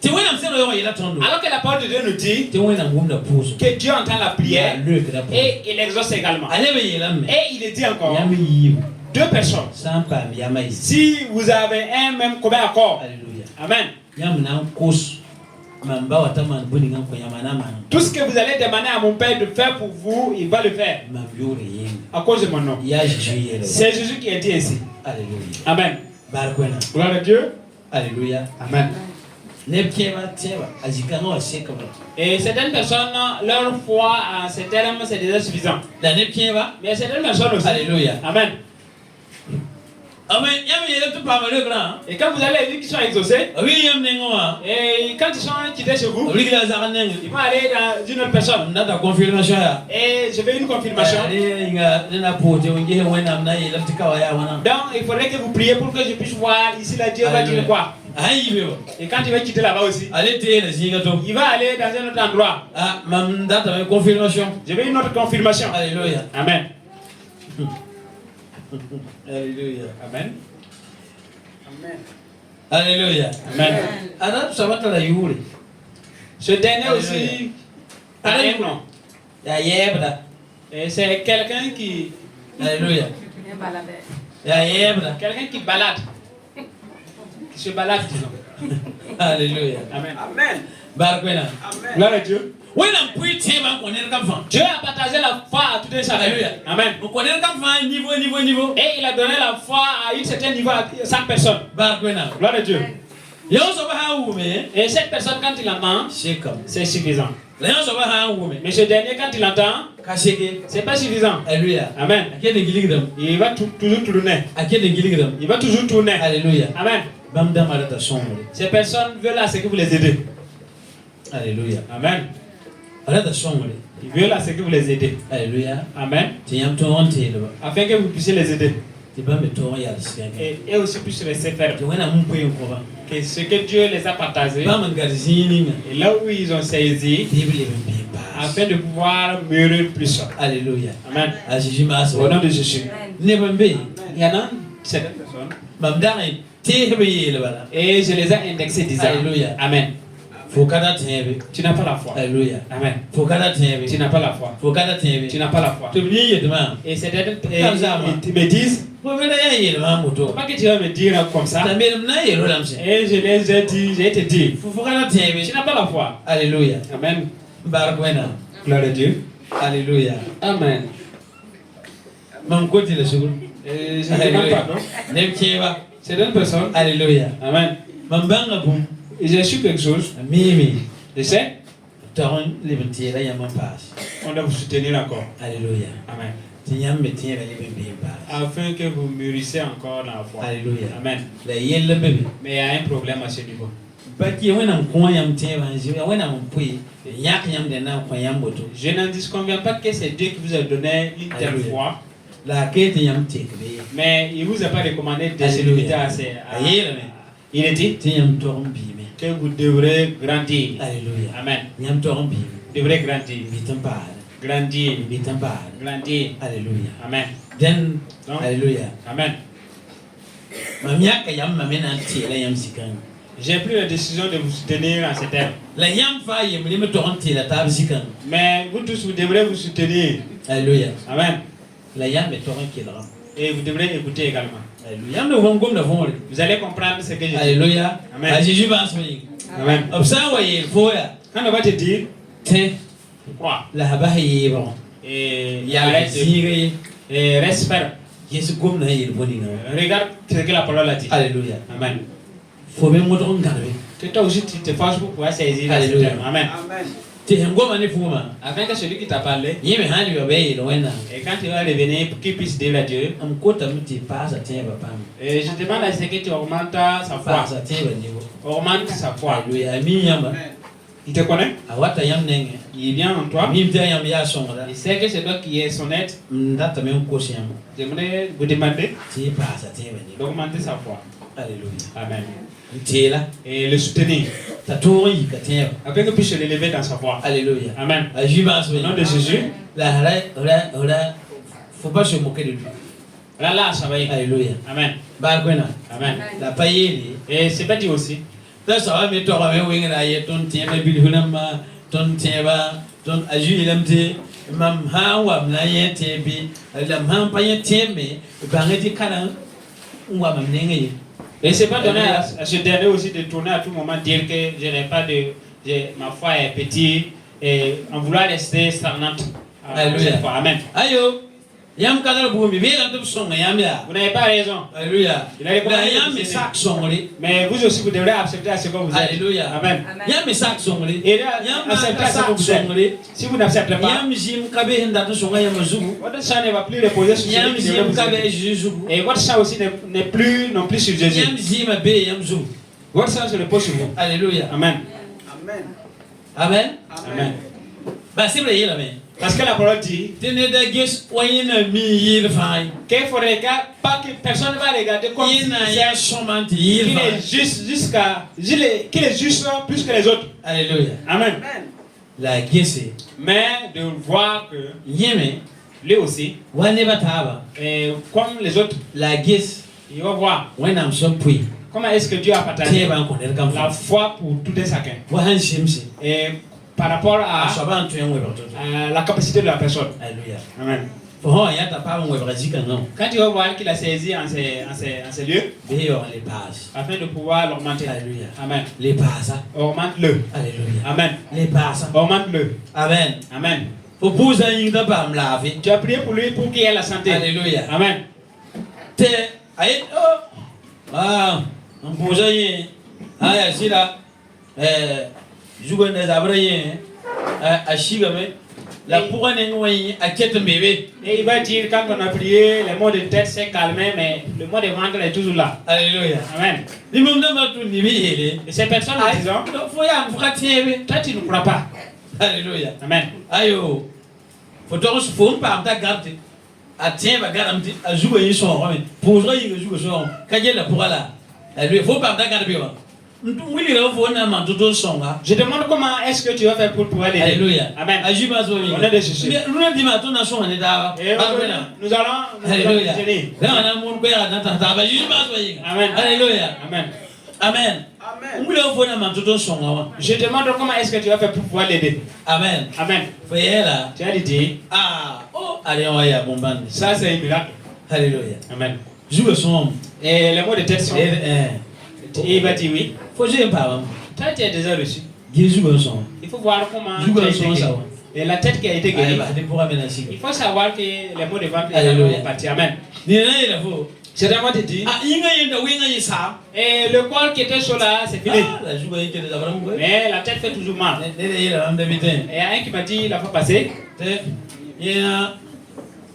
Alors que la parole de Dieu nous dit que Dieu entend la prière et il exauce également. Et il est dit encore, deux personnes. Si vous avez un même commun accord. Amen. Tout ce que vous allez demander à mon Père de faire pour vous, il va le faire. À cause de mon nom. C'est Jésus qui est dit ainsi. Alléluia. Amen. Gloire à Dieu. Alléluia. Amen. Et certaines personnes, leur foi à ces termes, c'est déjà suffisant. Mais certaines personnes aussi. Alléluia. Amen. Amen. Et quand vous allez dire qu'ils sont exaucés, et quand ils sont quittés chez vous, ils vont aller dans une autre personne. Et je veux une confirmation. Donc il faudrait que vous priez pour que je puisse voir ici la Dieu va dire quoi. Et quand il va quitter là-bas aussi, il va aller dans un autre endroit. Je veux une autre confirmation. Alléluia. Amen. Alléluia. Amen. Amen. Alléluia. Amen. Ce dernier aussi a un nom. Et c'est quelqu'un qui. Alléluia. Quelqu'un qui balade. Qui se balade, disons. Alléluia. Amen. Amen. Barkwena. Gloire à Dieu. When I'm preaching, I'm going to come from. Dieu a partagé la foi à toutes les Alléluia. Amen. On connaît comme un niveau. Et il a donné la foi à un certain niveau à 5 personnes. Barkwena. Gloire à Dieu. Yo so ba ha wume. Et cette personne, quand il entend, C'est comme. c'est suffisant. Yo so ba ha wume. Mais ce dernier, quand il entend, Kasheke. c'est pas suffisant. Alléluia. Amen. Akede giligdam. Il va toujours tourner. Akede giligdam. Il va toujours tourner. Alléluia. Amen. Bam dam arata sombre. Ces personnes veulent à ce que vous les aidez. Alléluia. Amen. Arata sombre. Ils veulent à ce que vous les aidez. Alléluia. Amen. Tiyam to on te le ba. Afin que vous puissiez les aider. Ti ba me to ya sigan. Et aussi puissent laisser faire. Ti wena mun poyin ko ba. Que ce que Dieu les a partagés. Ba man garzini. Et là où ils ont saisi. Bible ben ba. Afin de pouvoir mûrir plus. Alléluia. Amen. A Jésus mas. Au nom de Jésus. Ne bambe. Il y en a certaines personnes. Bam dang te hebe yele bala. Et je les ai indexés disant. Alléluia. Amen. Fokada tebe. Tu n'as pas la foi. Alléluia. Amen. Fokada tebe. Tu n'as pas la foi. Fokada tebe. Tu n'as pas la foi. Tu bliye yedma. Et certaines Comme ça, moi. ils me disent, Ko vela ya yele moto. comment que tu vas me dire comme ça? Ta me na yele lamse. Et je les ai dit, j'ai été dit, Fokada tebe. tu n'as pas la foi. Alléluia. Amen. Barkwena. Gloire à Dieu. Alléluia. Amen. Mam koti le sugur. Et je ne demande pas, non? Nem kieba. C'est une personne. Alléluia. Amen. Mam banga bum. Et j'ai su quelque chose. Mimi. Je sais, Taron lebenti la yama pass. on doit vous soutenir encore. Alléluia. Amen. Tinyam meti la lebenti pass. Afin que vous mûrissez encore dans la foi. Alléluia. Amen. La yelle bebe. Mais il y a un problème à ce niveau. Baki wena mkoa yam tieba nji wena mpui. Yak yam de na kwa yam boto. Je n'en disconviens pas que c'est Dieu qui vous a donné une telle Alléluia. foi. La kete yam tekbe. Mais il ne vous a pas recommandé de se limiter à ces. Il est dit Tinyam torombi me. que vous devrez grandir. Alléluia. Amen. Nyam torombi. Vous devrez grandir. Bitan par. Grandir. Bitan par. Grandir. Alléluia. Amen. Den. Donc, Alléluia. Amen. Mamiaka yam mamena tiela yam sikan. J'ai pris la décision de vous soutenir en ces termes. La yam fa yem lime toronti la tab sikan. Mais vous tous, vous devrez vous soutenir. Alléluia. Amen. La yam est toronti la. Et vous devrez écouter également. Alléluia. Yam no wongom na vongole. Vous allez comprendre ce que je dis. Alléluia. Amen. A Jésus va soigner. Amen. Obsa wa yel foya. Quand on va te dire, Te quoi? la haba yebon. Et Ya arrête zire. et reste ferme. Yesu gom na yel boni na. Regarde ce que la parole a dit. Alléluia. Amen. Faut bien moto ngarbe. Que toi aussi tu te fasses pour pouvoir saisir la Alléluia. terme. Amen. Te ngoma ne fuma. Afin que celui qui t'a parlé, Yeme hani yo be yel wena. et quand il va revenir, pour qu'il puisse dire à Dieu, Am kota mti pasa tieba pam. et je demande à ce que tu augmentes sa foi. Pasa tieba niveau. Augmente sa foi. Alléluia. Mi yama. Il te connaît? Awata yam nenge. Il est bien en toi. Mi mta yam ya songa. Il sait que c'est toi qui es son aide. Ndata me nkosi yam. J'aimerais vous demander Ti pasa tieba niveau. d'augmenter sa foi. Alléluia. Amen. Tela. Et le soutenir. Tatori kateba. Afin que puisse se l'élever dans sa foi. Alléluia. Amen. Ajiba Au nom de Jésus. La faut pas se moquer de lui. Là, ça va y aller. Alléluia. Amen. Barkwena. Amen. La payeli. Et c'est pas dit aussi. Da sawa me to ba me winga na ye ton tieba bil hunama ton tieba ton aju ilamte mam ha wa na ye tebi lam ha pa ye teme bangeti kana wa mam nenge. Et c'est pas donné à ce dernier aussi de tourner à tout moment dire que je n'ai pas ma foi est petite et en vouloir rester stagnante. Alléluia. Amen. Ayo. Yam kadal bumi be la songa yam ya. Vous n'avez pas raison. Alléluia. Il a recommandé La de yam vous sak songoli. Mais vous aussi, vous devrez accepter à ce que vous êtes. Alléluia. Amen. Yam sak songoli. Et là, Yam acceptez à ce que sak vous êtes. songoli. Si vous n'acceptez pas, Yam jim kabe henda songa yam zugu. votre sang ne va plus reposer sur Yam celui qui devrait jim vous kabe aider. zugu. Et votre sang aussi n'est plus non plus sur Jésus. Yam jim be yam zugu. Votre sang se repose sur vous. Alléluia. Amen. Amen. Amen. Ba sibre yela me. Parce que la parole dit Tene da gis wayina mi yil fay. qu'il faudrait pas que personne ne va regarder comme si Yina ya somanti yil qu'il fay. est juste qu'il est juste plus que les autres. Alléluia. Amen. La gisi Mais de voir que yeme lui aussi, wane bataba. et comme les autres, La gis il va voir when am so pui. comment est-ce que Dieu a partagé Teba ko der kam la fa. foi pour tout un chacun. Wa han shimsi. Et par rapport à Ashaban tu yamwe bato. la capacité de la personne. Alléluia. Amen. Faut y a ta pas on Brésil non. Quand tu vas voir qu'il a saisi en ces lieux, D'ailleurs les passes. afin de pouvoir l'augmenter. Alléluia. Amen. Les passes. Augmente-le. Alléluia. Amen. Les passes. Augmente-le. Amen. Amen. Faut poser un de pas me laver. Tu as prié pour lui pour qu'il ait la santé. Alléluia. Amen. Te aïe oh. Ah, on pose un. Ah, c'est là. Jouer des abrayens. À Chigame. La pour un envoyé à quête bébé. Et il va dire quand on a prié, le mot de tête s'est calmé, mais le mot de ventre est toujours là. Alléluia. Amen. Les monde de tout niveau Et ces personnes en disant, faut y avoir fratier. toi tu ne crois pas. Alléluia. Amen. Ayo. Faut donc se fondre par ta garde. À tiens va garder à jouer son roi. Pour jouer son. Quand il est pour là. Alléluia. Faut pas ta garde bien. Je demande comment est-ce que tu vas faire pour pouvoir l'aider. Alléluia. Amen. On est de Jésus. Nous dit maintenant nation on est là. Nous allons Alléluia. gêner. Là on a mon père dans ta table. Amen. Alléluia. Amen. Amen. Je demande comment est-ce que tu vas faire pour pouvoir l'aider. Amen. Amen. Voyez là. Tu as dit. Ah. Oh. Allez on va y a bon bande. Ça c'est un miracle. Alléluia. Amen. Joue son. Et les mots de tête sont. Il va dire oui. Faut jouer pas. Toi tu as déjà reçu. Jésus bon son. Il faut voir comment. Joue bon son ça. Et la tête qui a été guérie. Il faut savoir que les mots de ventre sont partis. Amen. C'est vraiment te dire. Et le corps qui était chaud là, c'est fini. Mais la tête fait toujours mal. Et il y a un qui m'a dit la fois passée.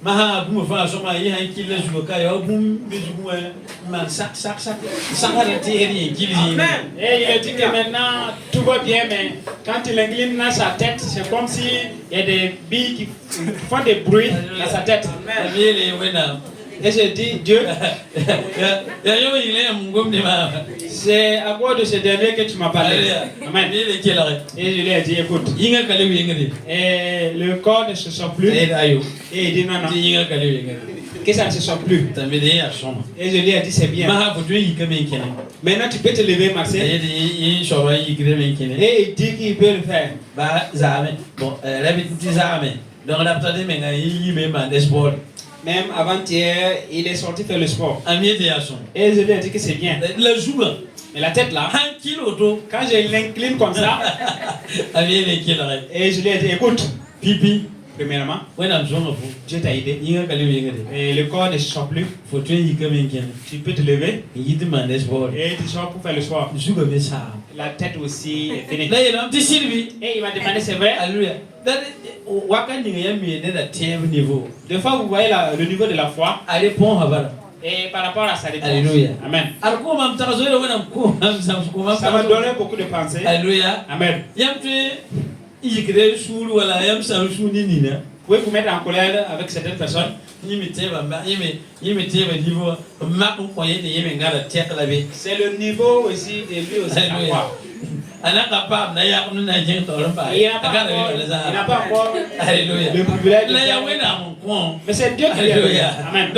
Maha bumo fa so ma yi han kille jugo ka yo bum be jugo man sak sangare teri kili. Amen. Et il dit que maintenant tout va bien, mais quand il incline dans sa tête, c'est comme si il y a des billes qui font des bruits dans sa tête. Amen. Et je dis Dieu, c'est à cause de ce dernier que tu m'as parlé. Amen. Et je lui ai dit écoute. Et le corps ne se sent plus. Et il dit non. Que ça ne se sent plus. Et je lui ai dit c'est bien. Maintenant tu peux te lever, Marcel. Et il dit qu'il peut le faire. Même avant-hier, il est sorti faire le sport. Et je lui ai dit que c'est bien. Mais la tête là, quand je l'incline comme ça, et je lui ai dit écoute, pipi, premièrement, Dieu t'a aidé. Et le corps ne se sent plus. Tu peux te lever. Et tu sors pour faire le sport. La tête aussi est finie. Et il m'a demandé c'est vrai. Des fois vous voyez le niveau de la foi. Et par rapport à sa réponse. Alléluia. Amen. Ça m'a donné beaucoup de pensées. Alléluia. Amen. Vous pouvez vous mettre en colère avec certaines personnes. C'est le niveau aussi de lui aussi. Il n'a pas encore le privilège de faire. Mais c'est Dieu qui lui a. Amen.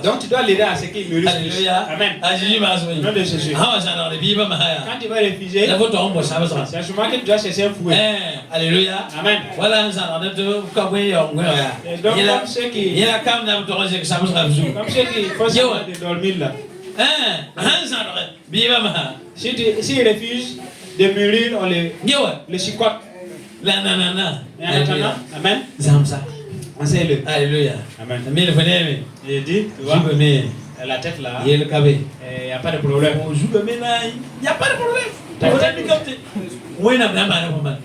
Donc tu dois l'aider à ce qu'il le réfugie. Amen. Nom de Jésus. Quand tu vas réfugier, c'est à ce moment que tu dois chercher un fouet. Alléluia. Amen. Voilà un comme ceux qui font de dormir là. S'il refuse de mûrir, on le chicote. Amen. Enseigne-le. Alléluia. Amen. Il dit, tu vois, la tête là, il n'y a pas de problème. Il n'y a pas de problème.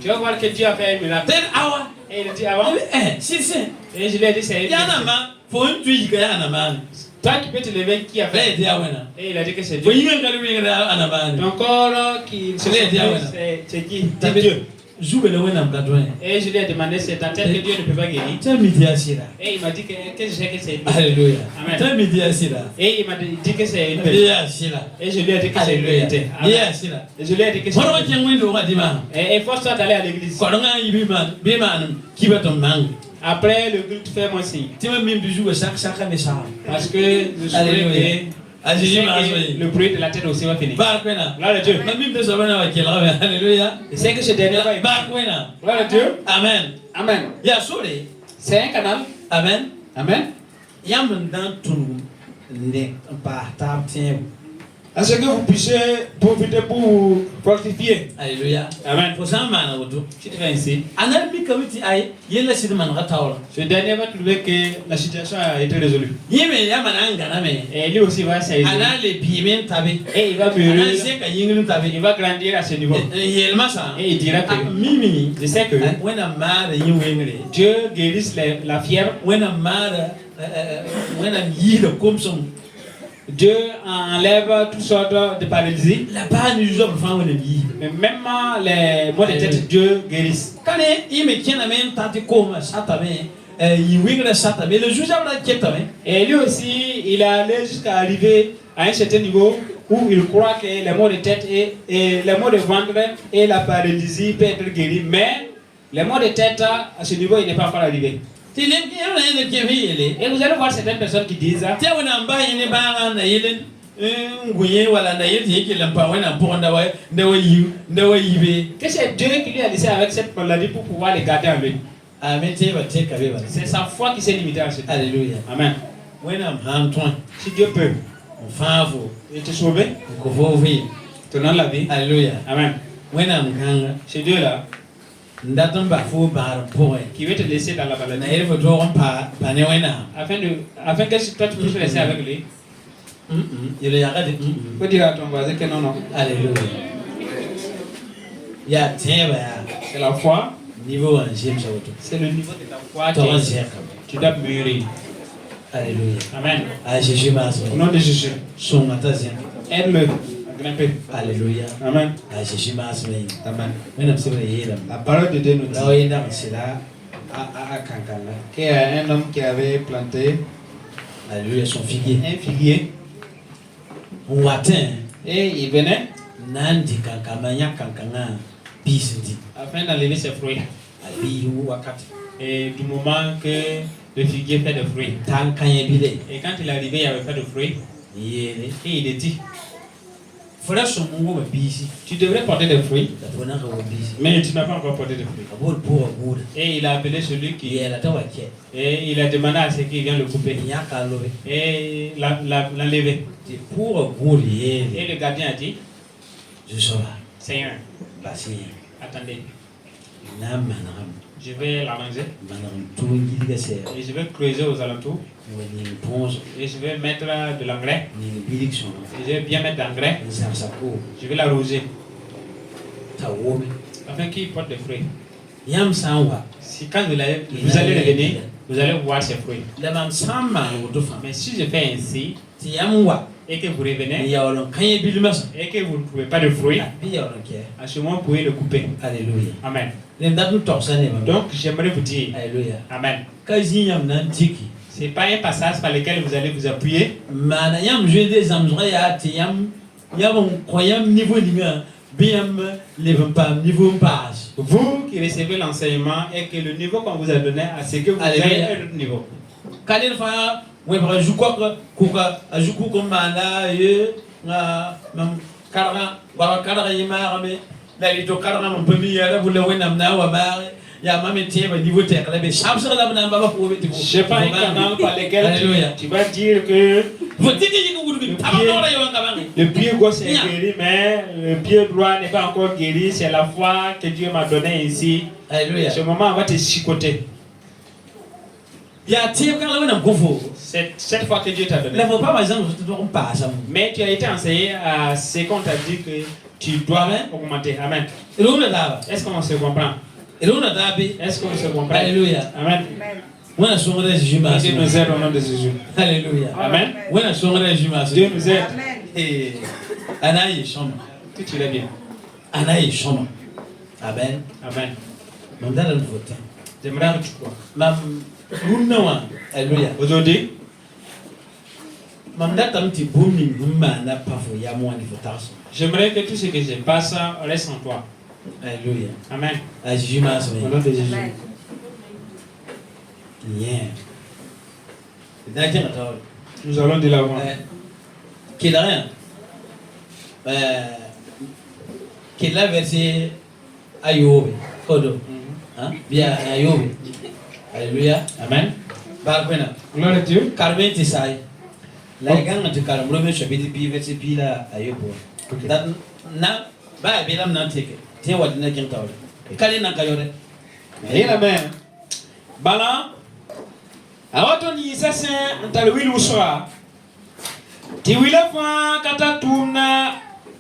Tu vas voir que Dieu a fait un miracle. Et il dit avant. Et je lui ai dit c'est toi qui peux te lever, qui a fait? Et il a dit que c'est Dieu. Ton corps qui se fait, c'est qui? C'est Dieu. Et je lui ai demandé c'est ta tête que Dieu ne peut pas guérir. Et il m'a dit que je sais que c'est une vérité. Alléluia. Amen. Et il m'a dit que c'est une vérité. Et je lui ai dit que c'est une vérité. Et je lui ai dit que c'est une vérité. Et force-toi d'aller à l'église. Après le culte, fais moi signe. Parce que je souhaite que le bruit de la tête aussi va finir. Gloire à Dieu. C'est que ce dernier va. Gloire à Dieu. Amen. Amen. C'est un canal. Amen. Amen. Yam dans tout ne pas t'abtien. À ce que vous puissiez profiter pour vous fortifier. Alléluia. Amen. Pour ça, man, Tu te fais ainsi. Anal mi kamiti ay yella sidman ratawl. Ce dernier va trouver que la situation a été résolue. Yeme yamana ngana me. Et lui aussi va s'aider. Anal le pimen tabi. Et il va Anal mûrir. se ka yinglu tabi. Il va grandir à ce niveau. Yelma sa. Et il dira que Mimi. je sais que When a mother you wingre. Dieu guérisse la fièvre. When a mother when a yield comme son. Dieu enlève toutes sortes de paralysie. La panne du job fan when yi. Mais même les maux de tête, Dieu guérisse. Quand il me tient la main tante comme satame. Il wingre satame. Le juge a la ketame. Et lui aussi, il est allé jusqu'à arriver à un certain niveau où il croit que les maux de tête et les maux de ventre et la paralysie peuvent être guéris. Mais les maux de tête, à ce niveau, il n'est pas encore arrivé. Et vous allez voir certaines personnes qui disent que c'est Dieu qui lui a laissé avec cette maladie pour pouvoir les garder en lui. C'est sa foi qui s'est limitée à ce temps. Alléluia. Amen. Si Dieu peut te sauver, te donner la vie. Alléluia. Amen. C'est Dieu là qui veut te laisser dans la maladie afin que toi tu puisses rester avec lui. Il faut dire à ton voisin que non, non. Alléluia. C'est la foi. Niveau 1e, c'est le niveau de ta foi. Tu dois mûrir. Alléluia. Amen. Au nom de Jésus. Aide-le à grimper. Alléluia. Amen. Amen. La parole de Dieu nous dit qu'il y a un homme qui avait planté Alléluia, son figuier. Un figuier. Et il venait afin d'enlever ses fruits. Et du moment que le figuier fait des fruits. Et quand il est arrivé, il n'y avait pas de fruits. Et il est dit, tu devrais porter des fruits, mais tu n'as pas encore porté de fruits. Et il a appelé celui qui... Et il a demandé à ce qu'il vienne le couper. Et l'enlever. Et le gardien a dit, Seigneur, attendez. Je vais l'arranger. Et je vais creuser aux alentours. Et je vais mettre de l'engrais. Et je vais bien mettre d'engrais. Je vais l'arroser. Afin qu'il porte des fruits. Si quand vous allez revenir, vous allez voir ces fruits. Mais si je fais ainsi, et que vous revenez, et que vous ne trouvez pas de fruits, à ce moment vous pouvez le couper. Alléluia. Amen. Donc j'aimerais vous dire, Alléluia. Amen. Ce n'est pas un passage par lequel vous allez vous appuyer. Vous qui recevez l'enseignement et que le niveau qu'on vous a donné, à ce que vous avez un autre niveau. Je sais pas un canal par lequel tu vas dire que le pied gauche est guéri, mais le pied droit n'est pas encore guéri. C'est la foi que Dieu m'a donnée ici. Alléluia. Ce moment, on va te chicoter. Cette fois que Dieu t'a donné. Mais tu as été enseigné à ce qu'on t'a dit que tu dois augmenter. Amen. Est-ce qu'on se comprend? Est-ce qu'on se comprend? Alléluia. Amen. Dieu nous aide au nom de Jésus. Alléluia. Amen. Dieu nous aide. Que tu l'as bien. Amen. Amen. J'aimerais que tu crois. Alléluia. Aujourd'hui, j'aimerais que tout ce que je passe reste en toi. Alléluia. Amen. Au nom de Jésus. Nous allons de l'avant. Qu'il a rien. Qu'il a versé Ayoub. Kodo. Bien Ayoub. Alléluia. Amen. Barbena. Gloire à Dieu. Carmen Tisai. La gang de Carmen Romain Chabiti Pivet Pila Ayopo. That na ba Bilam Nantik. Tiens what na King Tower. Kalina Kayore. Amen. Bala. Awatoni sasa ntalwili uswa. Tiwila fa katatuna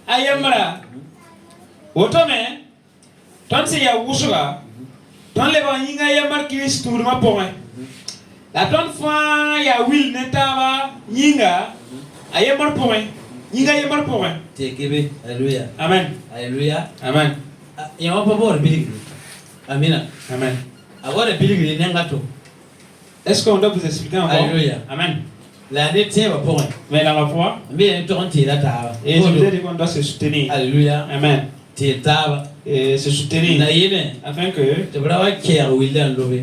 ayamra. Otome. Tonse ya uswa. Ton le ba yinga yamar Kristo ma point. La ton fa ya wil netaba yinga ayamar point. Yinga yamar point. Tekebe. Alléluia. Amen. Alléluia. Amen. Yama papa bilig. Amina. Amen. Agora bilig nengato. Est-ce qu'on doit vous expliquer encore? Alléluia. Amen. La nette va point. Mais dans la foi, Mais torrenti la tava. et je vous ai dit qu'on doit se soutenir. Alléluia. Amen. Tava. Et se soutenir Naïne. afin que Tu brava kia William Love.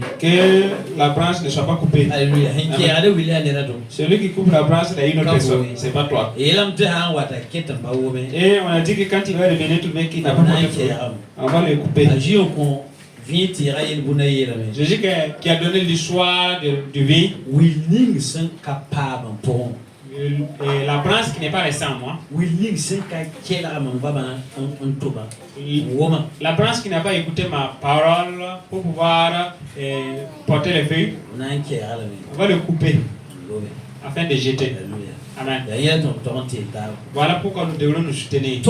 la branche ne soit pas coupée. Alléluia. Kia de William Nerato. Celui qui coupe la branche, il a une autre personne. C'est pas toi. Et l'homme te a wata keta baoube. Et on a dit que quand il va revenir, tout le mec qui n'a pas porté fruit, on va le couper. Agio qu'on vient tirer une bounaïe. Jésus qui a donné l'histoire du vie. Willing sont capables pour. Et la branche qui n'est pas restée en moi. Willing sont capables en toba. La branche qui n'a pas écouté ma parole pour pouvoir porter les feuilles, on va le couper afin de jeter. Amen. Voilà pourquoi nous devons nous soutenir.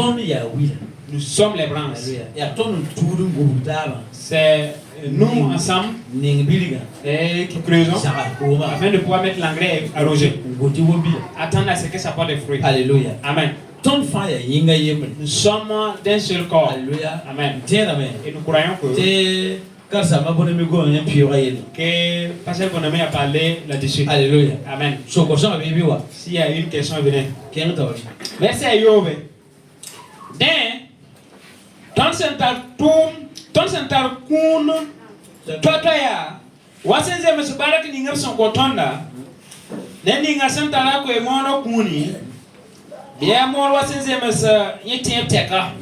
Nous sommes les branches. C'est nous ensemble qui creusons afin de pouvoir mettre l'engrais et arroser. Attendre à ce que ça porte des fruits. Alléluia. Amen. Nous sommes d'un seul corps. Alléluia. Amen. Et nous croyons que Pasteur Bonamé a parlé là-dessus. Alléluia. Amen. S'il y a une question, venez. Merci à Yobe. Ton sentar kun totoya wasenze msubaraki ninga sonkotonda neni nga sentara ko emono kuni bia mor wasenze masa yeteka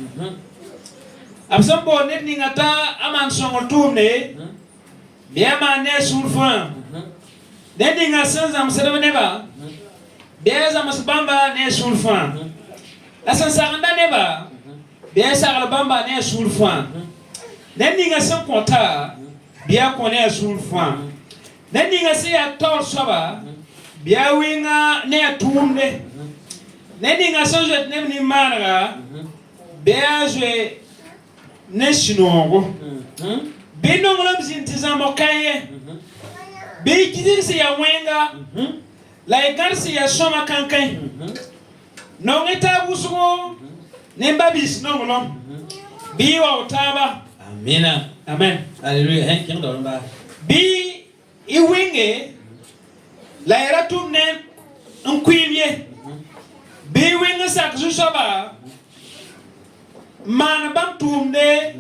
absambo neni nga ta aman songotumne bia mane sulfan neni nga senza msere neba bia za msbamba ne sulfan asansanga neba bien ça le bamba ne sur le foin n'inga sans compta bien connaît sur le foin n'inga c'est à tort soba bien winga ne tourne n'inga sans je n'aime ni mara bien je ne sinongo bien non l'homme s'intisa mokaye bien qui dit c'est ya wenga la égarce ya soma kankai non eta busugo Nembabis no no. Bi wa utaba. Amina. Amen. Alléluia. Hein qui nous Bi iwinge la era tumne nkwibye. Bi winge sak susaba. Man bam tumne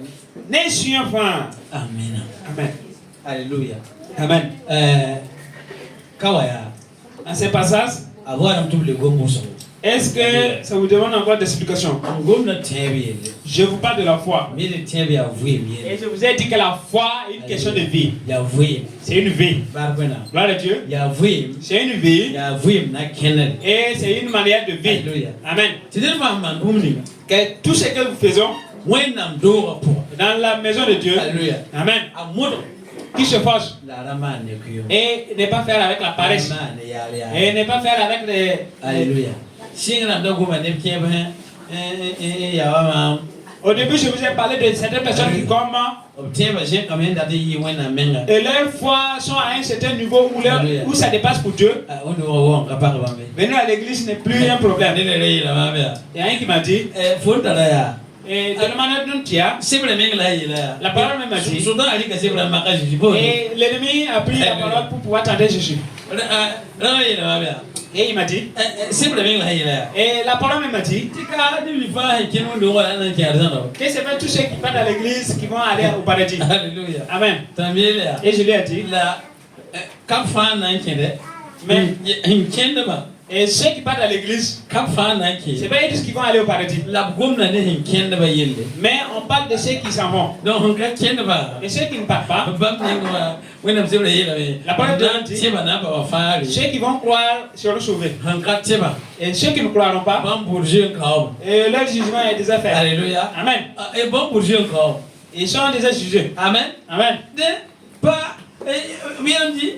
ne suyafa. Amina. Amen. Alléluia. Amen. Kawaya. En ce passage, avoir un tout le gombo. est-ce que ça vous demande encore d'explication? Je vous parle de la foi. Et je vous ai dit que la foi est une question de vie. C'est une vie. Gloire à Dieu. C'est une vie. Et c'est une manière de vivre. Amen. Que tout ce que nous faisons dans la maison de Dieu. Amen. Qui se force et ne pas faire avec la paresse et ne pas faire avec les... Alléluia. Au début, je vous ai parlé de certaines personnes qui comme et leurs foi sont à un certain niveau où ça dépasse pour Dieu. Venir à l'église n'est plus un problème. Il y a un qui m'a dit et de la manière dont tu as, la parole même m'a dit, et l'ennemi a pris la parole pour pouvoir tenter Jésus. Et il m'a dit, et la parole même m'a dit, que c'est pas tous ceux qui partent à l'église qui vont aller au paradis. Alléluia. Amen. Et je lui ai dit, mais Et ceux qui partent à l'église, Kap fa na c'est ki. pas eux tous qui vont aller au paradis. La gomna ne hin kende ba yelle. Mais on parle de ceux qui s'en vont. Donc on ka kende ba. Et ceux qui ne partent pas, Bam ne ngwa wena mse yelle. La parole de Dieu dit, Tiba na ba fa ceux qui vont croire seront sauvés. Han ka tiba. Et ceux qui ne croiront pas, Bam bourgeois ka. et leur jugement est déjà fait. Alléluia. Amen. Et bon bourgeois ka. Ils sont déjà jugés. Amen. Amen. De pas bien dit.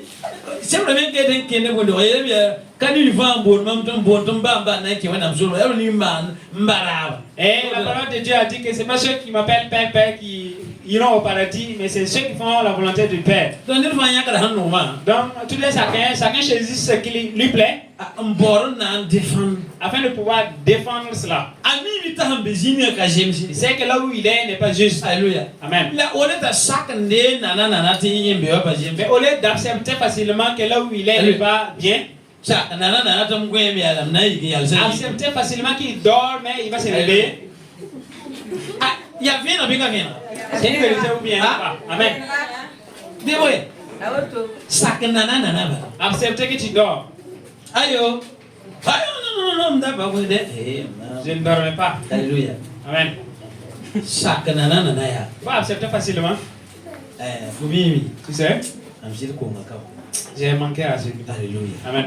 C'est vraiment que den kende bo do yelle bien. Quand il va en bon bamba na ki wena msolo. Ero ni man mbaraba. Et la parole de Dieu a dit que c'est pas ceux qui m'appellent Père, Père qui iront au paradis, mais c'est ceux qui font la volonté du Père. Donc ne fa nyaka han no ma. Donc, tous les chacun choisit ce qui lui plaît Mboro na défendre. afin de pouvoir défendre cela. Ami bita han bezini ka jemsi. Il sait que là où il est n'est pas juste. Alléluia. Amen. La ole ta sakande nana te yembe wa ba jembe. Mais au lieu d'accepter facilement que là où il est n'est pas bien, Sa nana ta mgwembe alam na yiki yalsa. accepter facilement qu'il dort, mais il va se réveiller. Ah, ya vina bika vina. C'est une vérité ou bien Ah. pas. Amen. Deboye. Sak nana ba. Accepter que tu dors. Ayo. Ayo non ndaba ko de. Je ne dormais pas. Alléluia. Amen. Sak nana ya. Il faut accepter facilement. Fumimi. Tu sais, Am jil ko ngaka. j'ai manqué à ce. Alléluia. Amen.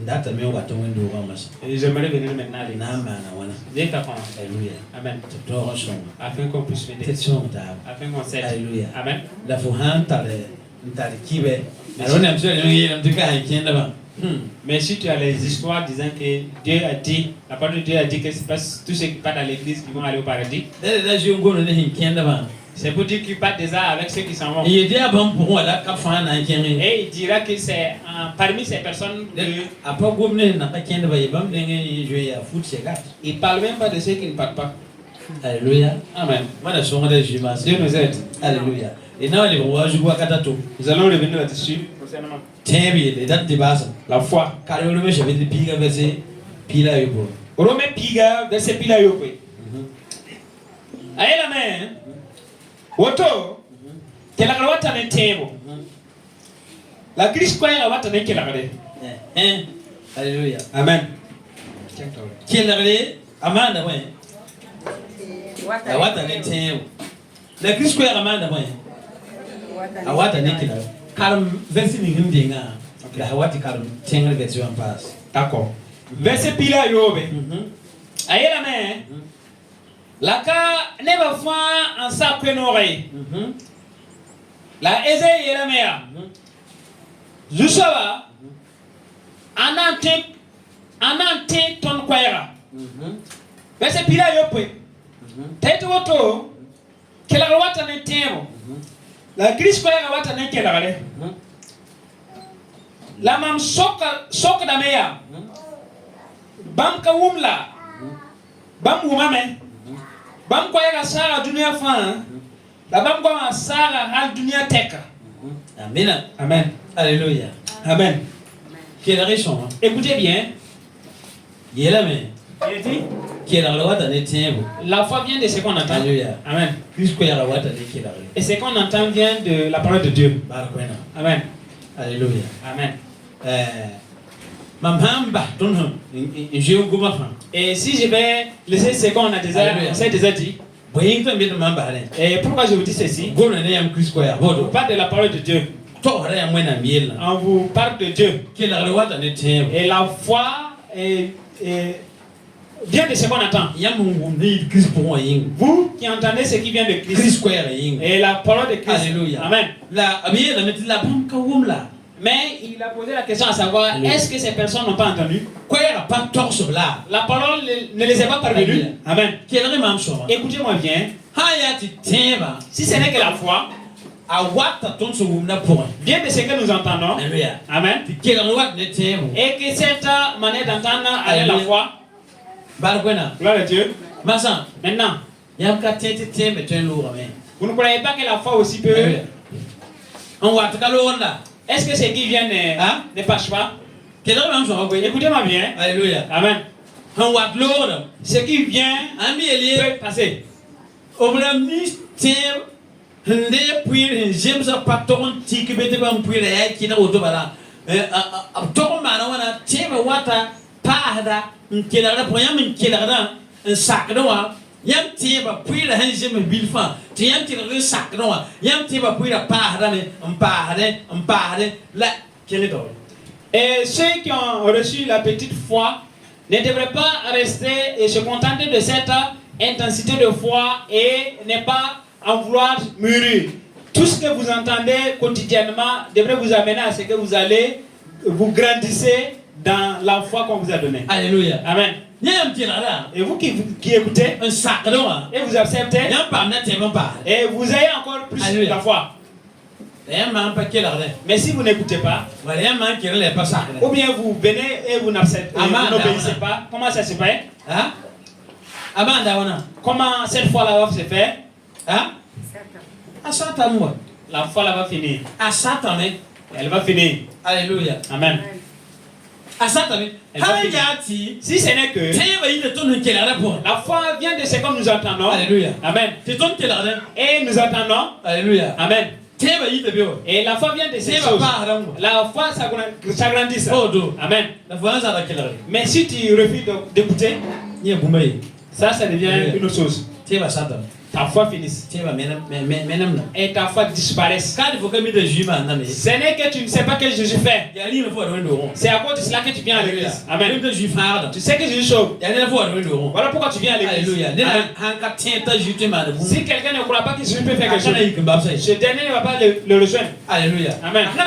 Ndata me wa tongo wa mas. Et j'aimerais venir maintenant. Na mana wana. Dès ta femme. Alléluia. Amen. Toro son. Afin qu'on puisse venir. Tetson ta. Afin qu'on s'aide. Alléluia. Amen. La fuhan tale kibe. Alors on aime ça les gens qui ont là-bas. Mais si tu as les histoires disant que Dieu a dit, la parole de Dieu a dit que c'est pas tous ceux qui partent à l'église qui vont aller au paradis, Là je ngolo ne hin là-bas. c'est pour dire qu'ils partent déjà avec ceux qui s'en vont. Il dit avant pour wala ka fa na kenge. Et il dira que c'est parmi ces personnes, Apa gomne na ka kende ba yebam denge jouer à foot c'est gars. il ne parle même pas de ceux qui ne partent pas. Alléluia. Amen. Voilà son de juma. Dieu nous aide. Alléluia. Et now les rois jouent à katato. Nous allons revenir là-dessus prochainement. Tembi les dates de base. La foi. Car le me j'avais des piga verset pila yubo. Romains piga verset pila yokwe. Aye la main. Woto. Kela kalwata ne tebo. La Christ kwa ya wata ne kela kale. Alléluia. Amen. Kela kale amanda ouais. Awata ne tebo. La Christ kwa amanda ouais. Awata ne kela. Karam verset ni ndinga. La awati karam tenga verset en passe. D'accord. Verset pila yobe. Aye la main. La ka ne va fa en sa kwenore. La eze yela mea. Jusaba. Anante ton kwaira. Verset pila yope. Teto woto. Kela wata ne temo. La Christ kwaira wata ne kela gale. La mam soka da meya. Bam ka wumla. Bam wumame. Bam kwaira sara dunia fa. La bam kwa sara hal dunia teka. Amen. Amen. Alléluia. Amen. Quelle raison? Écoutez bien. Yela me. Il dit, Quelle wata ne tebo. la foi vient de ce qu'on entend. Alléluia. Amen. Christ kwa wata ne kela. Et ce qu'on entend vient de la parole de Dieu. Barakwena. Amen. Alléluia. Amen. Mamhamba tonho. Njeu goma fa. Et si je vais laisser ce qu'on a déjà, Alléluia. on s'est déjà dit. Boyinto mbito mamba ale. Et pourquoi je vous dis ceci? Gomna ne yam Christ kwa On bodo. parle de la parole de Dieu. To hare ya mwena miela. On vous parle de Dieu. Quelle wata ne tebo. Et la foi vient de ce qu'on entend. Yamungu ni Christ pour ying. Vous qui entendez ce qui vient de Christ. Christ kwa ying. Et la parole de Christ. Alléluia. Amen. La abiye la metila bam ka wumla. Mais il a posé la question à savoir, Alléluia. est-ce que ces personnes n'ont pas entendu? Kwa ya pas torso la. La parole ne les est pas parvenue. Alléluia. Amen. Quelle mam so. Écoutez-moi bien. Hayati teba. Si ce n'est que la foi, Awata tonso wumna pour. vient de ce que nous entendons. Alléluia. Amen. Quelle wata ne tebo. Et que cette manière d'entendre avec la Alléluia. foi, Barakwena. gloire à Dieu. Masan. Maintenant, Yam ka tete tembe ten lourd amen. vous ne croyez pas que la foi aussi peut. Alléluia. On va te calor là. Est-ce que ce qui vient Hein? ne passe pas? Quelle mam so ko. Écoutez-moi bien. Alléluia. Amen. On va te lourd. Ce qui vient Ami elie. peut passer. Obram ni tem hende puir James a paton tiki bete bam puir ya kina auto bala. to mana wana tebe wata pahda nkela po yam nkela un sakdoa yam teba puira hanje me bilfa te yam tira sakdoa yam teba puira pahda me mpahde la keledo. Et ceux qui ont reçu la petite foi ne devraient pas rester et se contenter de cette intensité de foi et ne pas en vouloir mûrir. Tout ce que vous entendez quotidiennement devrait vous amener à ce que vous allez vous grandissez dans la foi qu'on vous a donnée. Alléluia. Amen. Et vous qui écoutez et vous acceptez et vous ayez encore plus de la foi. Mais si vous n'écoutez pas, ou bien vous venez et vous n'obéissez pas, comment ça se fait? Comment cette foi-là va se faire? La foi là va finir. Elle va finir. Alléluia. Amen. Si ce n'est que la foi vient de ce que nous entendons. Alléluia. Amen. Et nous entendons. Alléluia. Amen. Et la foi vient de ces choses. La foi s'agrandit. Amen. Mais si tu refuses d'écouter, ça devient une autre chose. Ta foi finisse. Et ta foi disparaisse. Ce n'est que tu ne sais pas que Jésus fait. C'est à cause de cela que tu viens à l'église. Amen. Tu sais que Jésus sauve. Voilà pourquoi tu viens à l'église. Si quelqu'un ne croit pas que Jésus peut faire quelque chose, ce dernier ne va pas le rejoindre. Alléluia. Amen. Il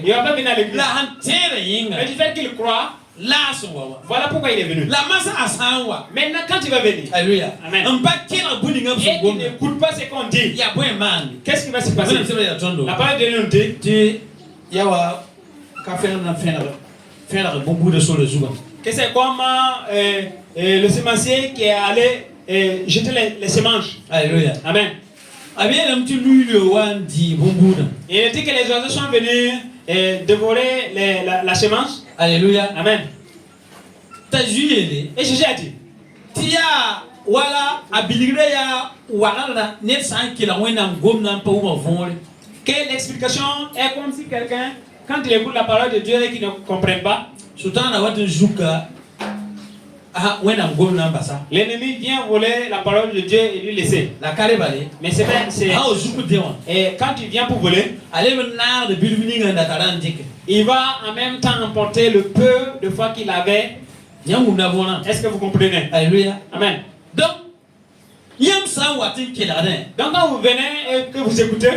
ne va pas venir à l'église. Mais du fait qu'il croit, voilà pourquoi il est venu. Maintenant, quand il va venir, Alléluia. Amen. Et qu'il n'écoute pas ce qu'on dit, qu'est-ce qui va se passer? La parole de Dieu nous dit que c'est comme le semencier qui est allé jeter les semences. Alléluia. Amen. Il dit que les oiseaux sont venus dévorer la semence. Alléluia. Amen. Et Jésus a dit, Tia wala abiligreya wala net san kila wena ngomna pa uma vole. Que l'explication est comme si quelqu'un, quand il écoute la parole de Dieu et qu'il ne comprenne pas, l'ennemi vient voler la parole de Dieu et lui laisser. Mais c'est vrai, et quand il vient pour voler, il va en même temps emporter le peu de foi qu'il avait. Est-ce que vous comprenez? Alléluia. Amen. Donc quand vous venez et que vous écoutez,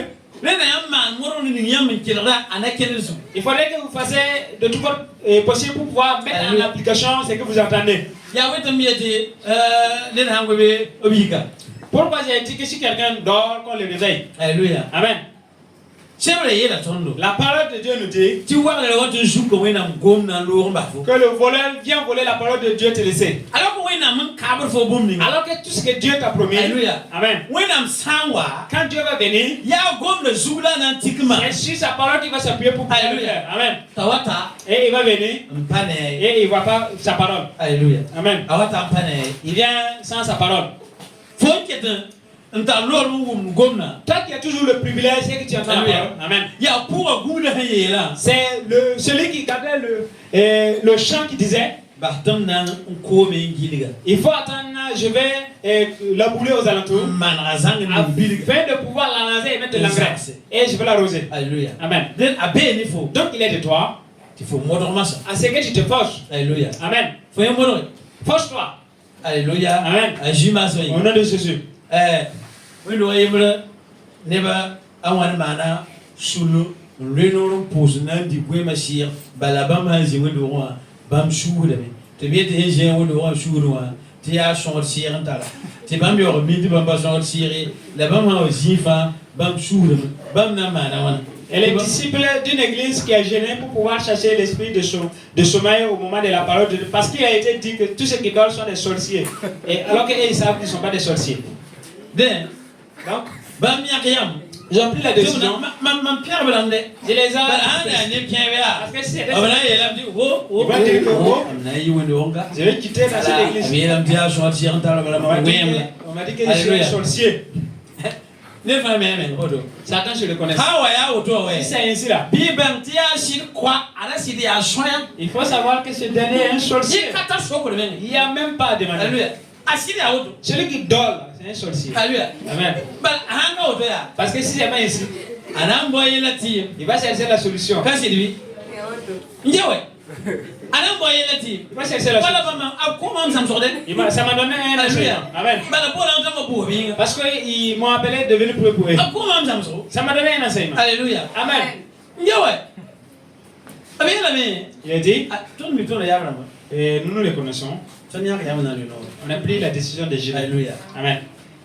il faudrait que vous fassiez de tout votre possible pour pouvoir mettre en application ce que vous entendez. Pourquoi j'ai dit que si quelqu'un dort, qu'on le réveille? Alléluia. Amen. La parole de Dieu nous dit que le voleur vient voler la parole de Dieu te laisser. Alors que tout ce que Dieu t'a promis, Amen. Quand Dieu va venir, c'est sur sa parole qu'il va s'appuyer pour pouvoir le faire. Amen. Et il va venir et il ne voit pas sa parole. Alléluia. Amen. Il vient sans sa parole. Toi qui as toujours le privilège et que tu entends la parole. Amen. C'est celui qui gardait le chant qui disait il faut attendre, je vais labourer aux alentours afin de pouvoir l'enlacer et mettre de l'engrais. Et je vais l'arroser. Alléluia. Amen. Donc il est de toi à ce que tu te forges. Alléluia. Amen. Forge-toi. Alléluia. Amen. Au nom de Jésus. Neba awan mana sulu reno pose nan di bwe mashir balabam hanzi wendo wa bam shuure me te biete henje wendo wa shuure wa ti ya son sir ntala ti bam yo mi ti bam ba son sir la bam ha zifa bam shuure bam na mana wan. Elle est disciple d'une église qui a gêné pour pouvoir chercher l'esprit de sommeil au moment de la parole de Dieu. Parce qu'il a été dit que tous ceux qui dorment sont des sorciers. Et alors qu'ils savent qu'ils ne sont pas des sorciers. Donc, ils ont pris la décision. Je les ai. Parce que si c'était ça, je vais quitter dans cette église. On m'a dit que je suis un sorcier. Ne fa me me odo. Satan je le connais. Ha wa ya oto we. Si c'est ainsi là. Bi ben ti a shi kwa ala si dia shoya. Il faut savoir que ce dernier est un sorcier. Ji kata shoko le men. Il n'y a même pas à demander. Alléluia. Asiri a oto. Celui qui dort là, c'est un sorcier. Alléluia. Amen. Ba hanga oto ya. Parce que si c'est pas ici, Anam boye la ti. il va chercher la solution. Kasi lui. Njewe. Anam boye la ti. Il va chercher la Wala solution. ba ma akuma msam sorde. Ça m'a donné un enseignement. Amen. Ba la bola ntama bo binga. Parce qu'ils m'ont appelé de venir pour eux. Akuma msam so. Ça m'a donné un enseignement. Alléluia. Amen. Njewe. Abi la me. Il a dit, Ton mi ton ya brama. et nous les connaissons. Ton ya ya na no. On a pris la décision de gérer. Alléluia. Amen.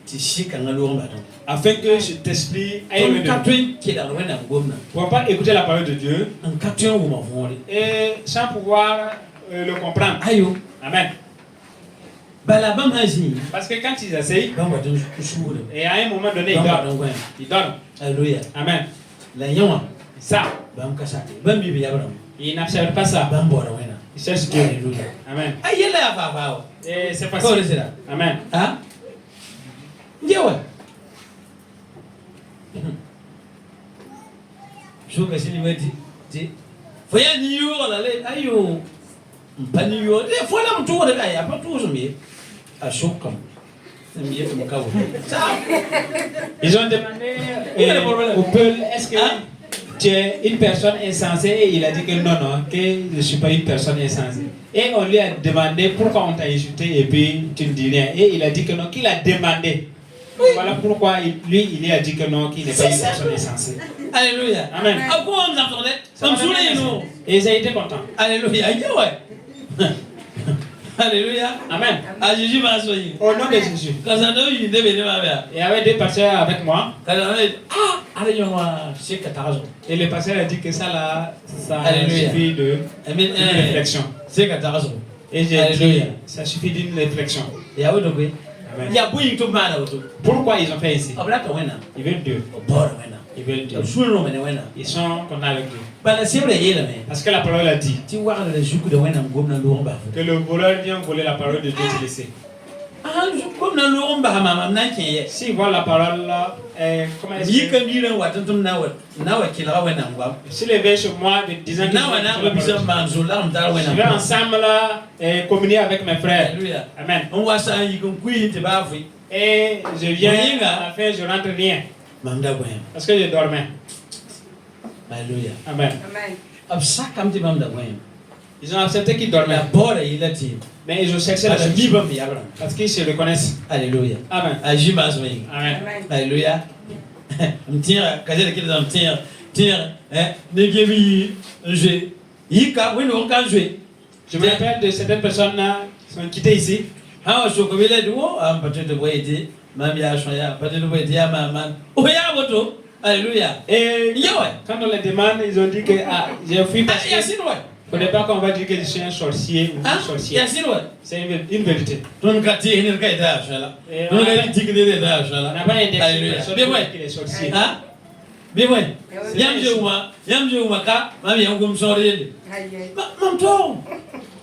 Ti shika ngalo ngba don. Afin que cet esprit aille Ton le katwen ki da wena ngomna. pour pas écouter la parole de Dieu An katwen wo ma fon. et sans pouvoir le comprendre. Ayo. Amen. Bala bam haji. Parce que quand ils essayent, Bam wa don shuru. et à un moment donné, ils Bam wa dorment. don gwen. Ils dorment. Alléluia. Amen. La yawa. Ça, Bam kasate. Bam bibi ya brama. ils n'observent pas ça. Bam bora wena. Ils cherchent Dieu. Alléluia. Amen. Ay yela ya fa fa. Et c'est Ko facile. le sera. Amen. Ha? Njewe. Shuka shili weti. Ti. Foya ni yo la le ayo. Mpani yo. Le fola mtu wa da ya pa tu zo mi. A shuka. Mi yetu mkawo. Sa. Ils ont demandé Quel est le problème? au peuple, est-ce que Hein? tu es une personne insensée? Et il a dit que non, non, que je ne suis pas une personne insensée. Et on lui a demandé pourquoi on t'a insulté et puis tu ne dis rien. Et il a dit que non, qu'il a demandé. Voilà pourquoi lui a dit que non, qu'il n'est pas une personne insensée. Alléluia. Amen. A ko on s'entendait? Comme sous les nous. Et ils ont été contents. Alléluia. Njewe. Alléluia. Amen. A Jésus m'a soigné. Au nom de Jésus. Kazando yi de bene ma bia. Il y avait deux pasteurs avec moi. Kazando allez yo wa shika tarazo. Et le pasteur a dit que ça là, ça Alléluia. suffit de Amen. d'une réflexion. Shika tarazo. Et j'ai dit, Alléluia. ça suffit d'une réflexion. Ya wodo kwe. Amen. Ya buyi to mana wodo. Pourquoi ils ont fait ici? Abla ka wena. Ils veulent Dieu. Bora wena. Ils veulent Dieu. Sulu no mene wena. Ils sont contents avec Dieu. Bala sebre yela me. Parce que la parole a dit Ti wa le juku de wena ngomna lo mba. que le voleur vient voler la parole de Dieu te laisser. Ah, ngomna lo mba mama na kenye. S'ils voient la parole là, comment est-ce Yi que... kan dira watantum na wa kila wena ngwa. S'ils les veillent sur moi, disant que Na wa na bisa manzo la mta je vais wena. ensemble là, communier avec mes frères. Alléluia. Amen. On wa sa yi kan kuyi te ba fu. Et je viens Oui, à la fin, je rentre rien. Mamda gwen. Parce que je dormais. Alléluia. Amen. Amen. Absa kam te mamda gwen. Ils ont accepté qu'ils dormaient. La bora yilati. Mais ils ont cherché la Ala solution. biba mi abra. Parce qu'ils se reconnaissent. Alléluia. Amen. Aji mazwe. Amen. Amen. Alléluia. Mtira kazele kile mtira. Tira ne gebi je. Yika wino on kan jouer. Je me rappelle de certaines personnes là qui sont quittées ici. Ha so ko bile duo am patete boyete. Mam ya shoya patete boyete ya maman. Oya boto. Alléluia. Et Yawe. quand on les demande, ils ont dit que j'ai fui parce que Yasin ouais. au départ qu'on va dire que je suis un sorcier ou Ah, une sorcière. Yasin ouais. C'est une vérité. Ton kati henir kai da shala. Et Ton kati tikide da on shala. n'a pas indexé Alléluia. personne Bien pour ouais. dire qu'il est sorcier. Ha? Bien ouais. C'est Yamje uma ka mami yangum sorele. Aye. Mam to.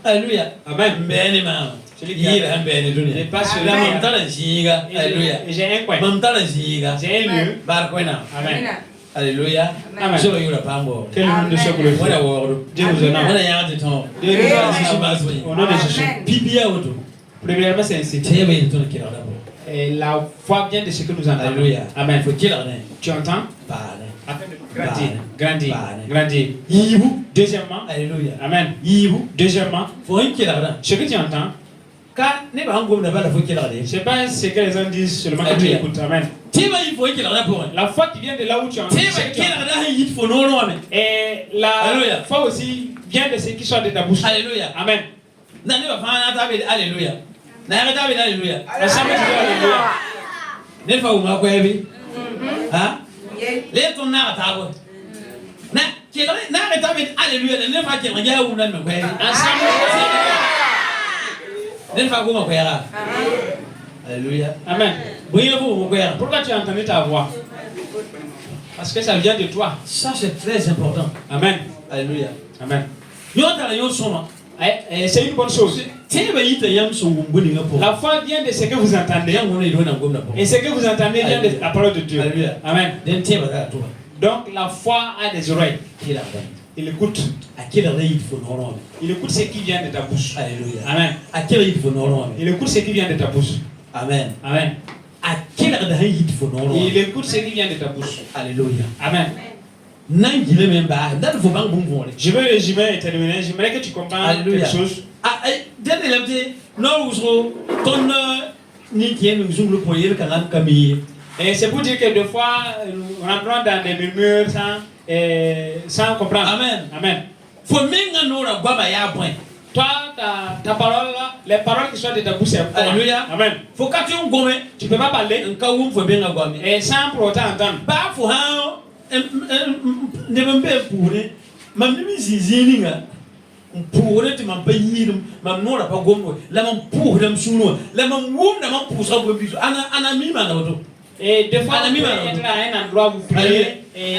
Alléluia. Amen. Mbeni ma. Celui qui a- Yira mbeni Je dunia. passe sur La Amen. mam tala jinga. Alléluia. Et j'ai un coin. Mam tala jinga. J'ai un lieu. Bar koina. Amen. Alléluia. Amen. So yura pambo. Quel nom de ce que le Wala fait. woro. Dieu vous honore. Wala yanga ton. Dieu nous Amen. honore. Au nom de Jésus. Amen. Bibia woto. Premièrement, c'est ainsi. Tebe ton kila d'abord. Et la foi vient de ce que nous entendons. Alléluia. Amen. Faut kila ne. Tu entends? Bale. Afin de grandir. Grandir. Amen. Grandir. Yibu. Deuxièmement. Alléluia. Amen. Yibu. Deuxièmement, Faut un kila da. ce que tu entends, Ka ne ba ngom na bala faut kila de. c'est pas ce que les gens disent seulement que tu Alléluia. écoutes. Amen. Teba yi faut kila da pour. La foi qui vient de là où tu entends. Teba ce que tu entends. kila da yi faut no no ame. Et la Alléluia. foi aussi vient de ce qui sort de ta bouche. Alléluia. Amen. Na ne ba fa na ta be alléluia. Na ga ta be alléluia. Ensemble, tu dis Alléluia. Ne fa uma ko ebi. Ha? Ye. Le ton na ta ko. Na kila na ga ta be alléluia ne fa kila ga una me ko ebi. Ensemble, Ne fa ko ma ko ya. Alléluia. Amen. Buye ko mo ko ya. Pourquoi tu as entendu ta voix? Parce que ça vient de toi. Ça c'est très important. Amen. Alléluia. Amen. Yo ta yo soma. C'est une bonne chose. La foi vient de ce que vous entendez. Et ce que vous entendez vient de la parole de Dieu. Amen. Donc la foi a des oreilles. Il écoute. Il écoute ce qui vient de ta bouche. Alléluia. Amen. Il écoute ce qui vient de ta bouche. Amen. Amen. Il écoute ce qui vient de ta bouche. Alléluia. Amen. Je veux résumer et terminer. J'aimerais que tu comprennes quelque chose. Et c'est pour dire que des fois, nous rentrons dans des murmures sans comprendre. Amen. Amen. Toi, ta parole, les paroles qui sont de ta bouche, c'est quoi? Alléluia. Amen. Tu ne peux pas parler et sans pour autant entendre. Et des fois, vous pouvez être à un endroit où vous priez et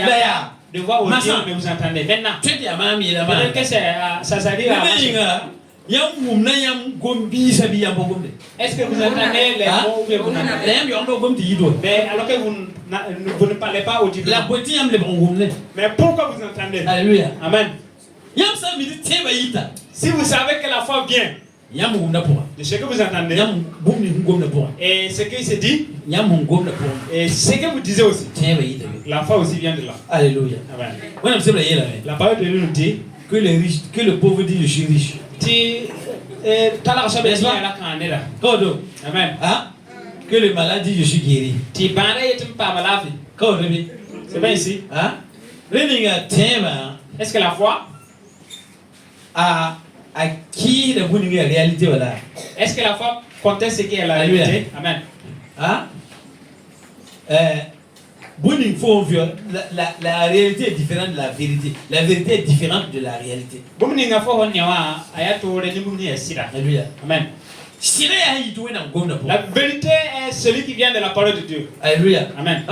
de voir au Dieu, mais vous entendez. Maintenant, peut-être que ça s'arrive à est-ce que vous entendez les mots que vous entendez? Mais alors que vous ne parlez pas audiblement. Mais pourquoi vous entendez? Alléluia. Amen. Si vous savez que la foi vient de ce que vous entendez et ce qui se dit et ce que vous disiez aussi, la foi aussi vient de là. Alléluia. Amen. La parole de Dieu nous dit que le pauvre dit je suis riche. Amen. Que le malade dit je suis guéri. C'est bien ici. Est-ce que la foi à qui la bonne réalité voilà? Est-ce que la foi conteste ce qui est la réalité? Amen. La réalité est différente de la vérité. La vérité est différente de la réalité. Alléluia. Amen. La vérité est celui qui vient de la parole de Dieu. Alléluia. Amen.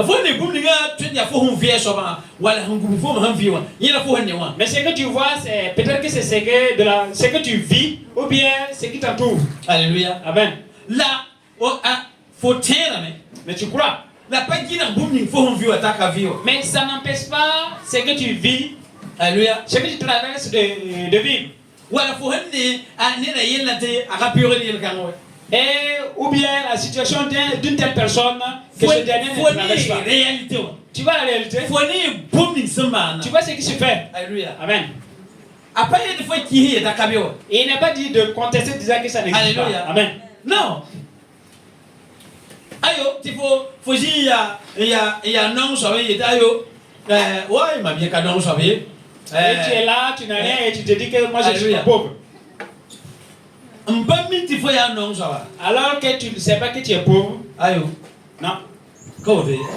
Mais ce que tu vois, c'est peut-être que c'est ce que tu vis ou bien ce qui t'entoure. Alléluia. Amen. Là, faut tenir, mais tu crois. Mais ça n'empêche pas ce que tu vis. Alléluia. Ce que tu traverses de vivre. Et ou bien la situation d'une telle personne que ce dernier ne traverse pas. Tu vois la réalité? Tu vois ce qui se fait. Alléluia. Amen. Et il n'est pas dit de contester disant que ça n'existe pas. Amen. Non. Ayo, il faut dire il y a non savez ayo ouais m'a bien qu'à non savez tu es là, tu n'as rien et tu te dis que moi je suis pauvre. Alors que tu ne sais pas que tu es pauvre. Ayo. Non.